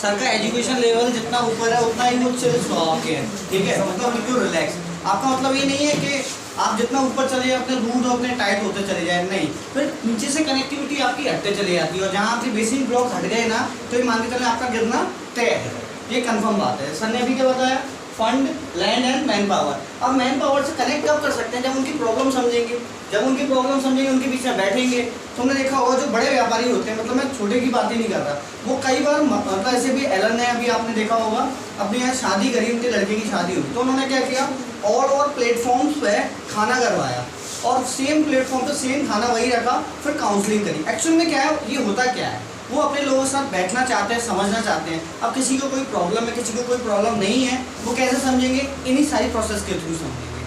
Speaker 3: सर का एजुकेशन लेवल जितना ऊपर है उतना ही मुझसे स्वभाव के है, ठीक है। मतलब बिल्कुल रिलैक्स। आपका मतलब ये नहीं है कि आप जितना ऊपर चले जाए अपने रूट और अपने टाइट होते चले जाए, नहीं, फिर नीचे से कनेक्टिविटी आपकी हटते चली जाती है, और जहाँ आपके बेसिक ब्लॉक हट गए ना, तो ये मान के चले आपका गिरना तय है। ये कंफर्म बात है। सर ने अभी क्या बताया? Fund, land and man power. अब मैन पावर से कनेक्ट कब कर सकते हैं? जब उनकी प्रॉब्लम समझेंगे, जब उनकी प्रॉब्लम समझेंगे, उनके बीच में बैठेंगे। तुमने देखा होगा जो बड़े व्यापारी होते हैं, मतलब मैं छोटे की बात ही नहीं कर रहा, वो कई बार मतलब ऐसे भी एलन ने अभी आपने देखा होगा अपने यहाँ शादी करी, उनके लड़के की शादी हुई, तो उन्होंने क्या किया, ऑल ओवर प्लेटफॉर्म्स पे खाना करवाया और सेम प्लेटफॉर्म पे सेम खाना वही रखा, फिर काउंसलिंग करी। एक्चुअल में क्या है, ये होता क्या है, वो अपने लोगों के साथ बैठना चाहते हैं, समझना चाहते हैं। अब किसी को कोई प्रॉब्लम है, किसी को कोई प्रॉब्लम नहीं है, वो कैसे समझेंगे? इन्हीं सारी प्रोसेस के थ्रू समझेंगे।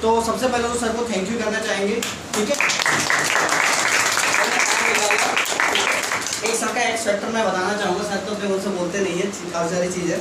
Speaker 3: तो सबसे पहले तो सर को थैंक यू करना चाहेंगे, ठीक है। एक सर का एक फैक्टर मैं बताना चाहूँगा, सर तो अपने मुझसे बोलते नहीं है काफ़ी सारी चीज़ें।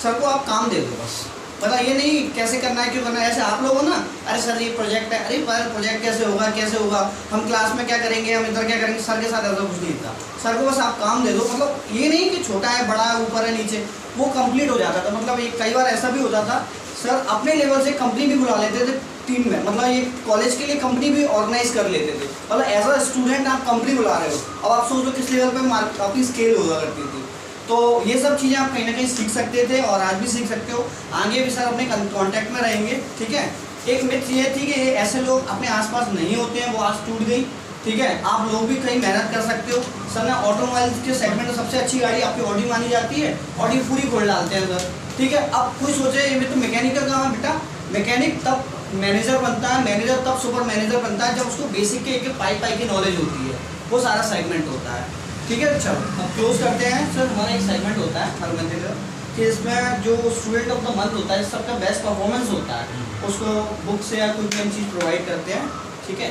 Speaker 3: सर को आप काम दे दो बस, मतलब ये नहीं कैसे करना है, क्यों करना है। ऐसे आप लोग हो ना, अरे सर ये प्रोजेक्ट है, अरे पर प्रोजेक्ट कैसे होगा, कैसे होगा, हम क्लास में क्या करेंगे, हम इधर क्या करेंगे, सर के साथ ऐसा कुछ नहीं था। सर को बस आप काम दे दो, मतलब ये नहीं कि छोटा है, बड़ा है, ऊपर है, नीचे, वो कंप्लीट हो जाता था। मतलब ये कई बार ऐसा भी होता था, सर अपने लेवल से कंपनी भी बुला लेते थे टीम में, मतलब ये कॉलेज के लिए कंपनी भी ऑर्गेनाइज कर लेते थे। मतलब एज अ स्टूडेंट आप कंपनी बुला रहे हो, अब आप सोच लो किस लेवल पे आपकी स्केल हुआ करती थी। तो ये सब चीज़ें आप कहीं ना कहीं सीख सकते थे और आज भी सीख सकते हो, आगे भी सर अपने कांटेक्ट में रहेंगे, ठीक है। एक मिथ ये थी कि ऐसे लोग अपने आसपास नहीं होते हैं, वो आज टूट गई, ठीक है। आप लोग भी कहीं मेहनत कर सकते हो। सर ने ऑटोमोबाइल्स के सेगमेंट में सबसे अच्छी गाड़ी आपकी ऑडी मानी जाती है, ऑडी पूरी खोल डालते हैं सर, ठीक है। अब कोई सोचे ये तो मैकेनिकल काम है बेटा, मैकेनिक तब मैनेजर बनता है, मैनेजर तब सुपर मैनेजर बनता है जब उसको बेसिक के एक पाइप की नॉलेज होती है, वो सारा सेगमेंट होता है, ठीक है। चलो अब क्लोज करते हैं। सर हमारा एक सेगमेंट होता है हर मंथ का कि इसमें जो स्टूडेंट ऑफ द मंथ होता है, सबका बेस्ट परफॉर्मेंस होता है, उसको बुक से या कोई भी हम चीज़ प्रोवाइड करते हैं, ठीक है।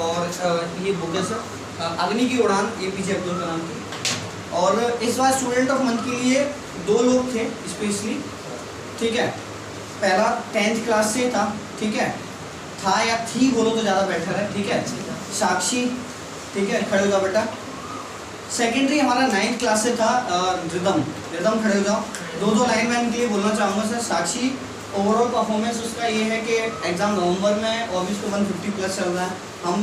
Speaker 3: और ये बुक है सर अग्नि की उड़ान, APJ अब्दुल कलाम की। और इस बार स्टूडेंट ऑफ मंथ के लिए 2 लोग थे स्पेशली, ठीक है। पहला 10th क्लास से था, ठीक है, था या थी बोलो तो ज़्यादा बेटर है, ठीक है, साक्षी, ठीक है, खड़े हो जाओ बेटा। सेकेंडरी हमारा 9th क्लास से था रिदम खड़े हो जाओ। 2 लाइन में इनके लिए बोलना चाहूँगा सर। साक्षी ओवरऑल परफॉर्मेंस उसका ये है कि एग्ज़ाम नवंबर में है और भी उसको 150 प्लस चल रहा है, हम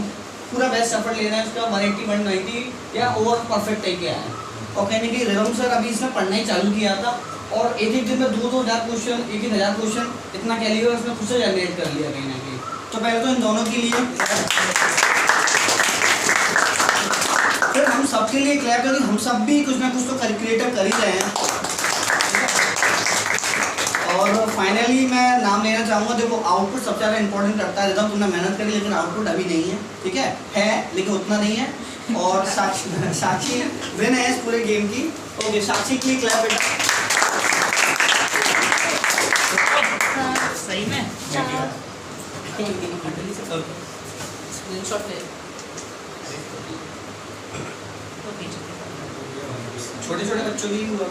Speaker 3: पूरा बेस्ट एफर्ट ले रहे हैं, उसका 180 190 या ओवर परफेक्ट टाइप के आया है। और कहने की रिदम सर अभी इसने पढ़ना ही चालू किया था और एक दिन में 2,000 क्वेश्चन, 1,000 क्वेश्चन इतना कैलिबर उसने खुद से जनरेट कर लिया कहीं ना कहीं। तो पहले तो इन दोनों के लिए फिर हम सबके लिए क्लियर करें, हम सब भी कुछ ना कुछ तो क्रिएटिव कर ही रहे हैं। और फाइनली मैं नाम लेना चाहूँगा, देखो आउटपुट सबसे ज़्यादा इंपॉर्टेंट करता है। रिदम तुमने मेहनत करी लेकिन आउटपुट अभी नहीं है, ठीक है लेकिन उतना नहीं है। और साक्षी विन है इस पूरे गेम की। ओके साक्षी के लिए क्लैप बेटा।
Speaker 1: सही में
Speaker 2: स्क्रीनशॉट ले।
Speaker 3: छोटे छोटे बच्चों की हुआ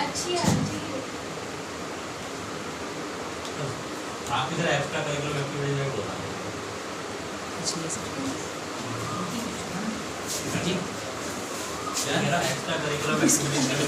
Speaker 5: अच्छी है, अच्छी है।
Speaker 8: आप इधर एक्स्ट्रा करिकुलर एक्टिविटीज में होता है
Speaker 1: कुछ नहीं है
Speaker 4: ठीक क्या
Speaker 8: मेरा एक्स्ट्रा करिकुलर एक्टिविटीज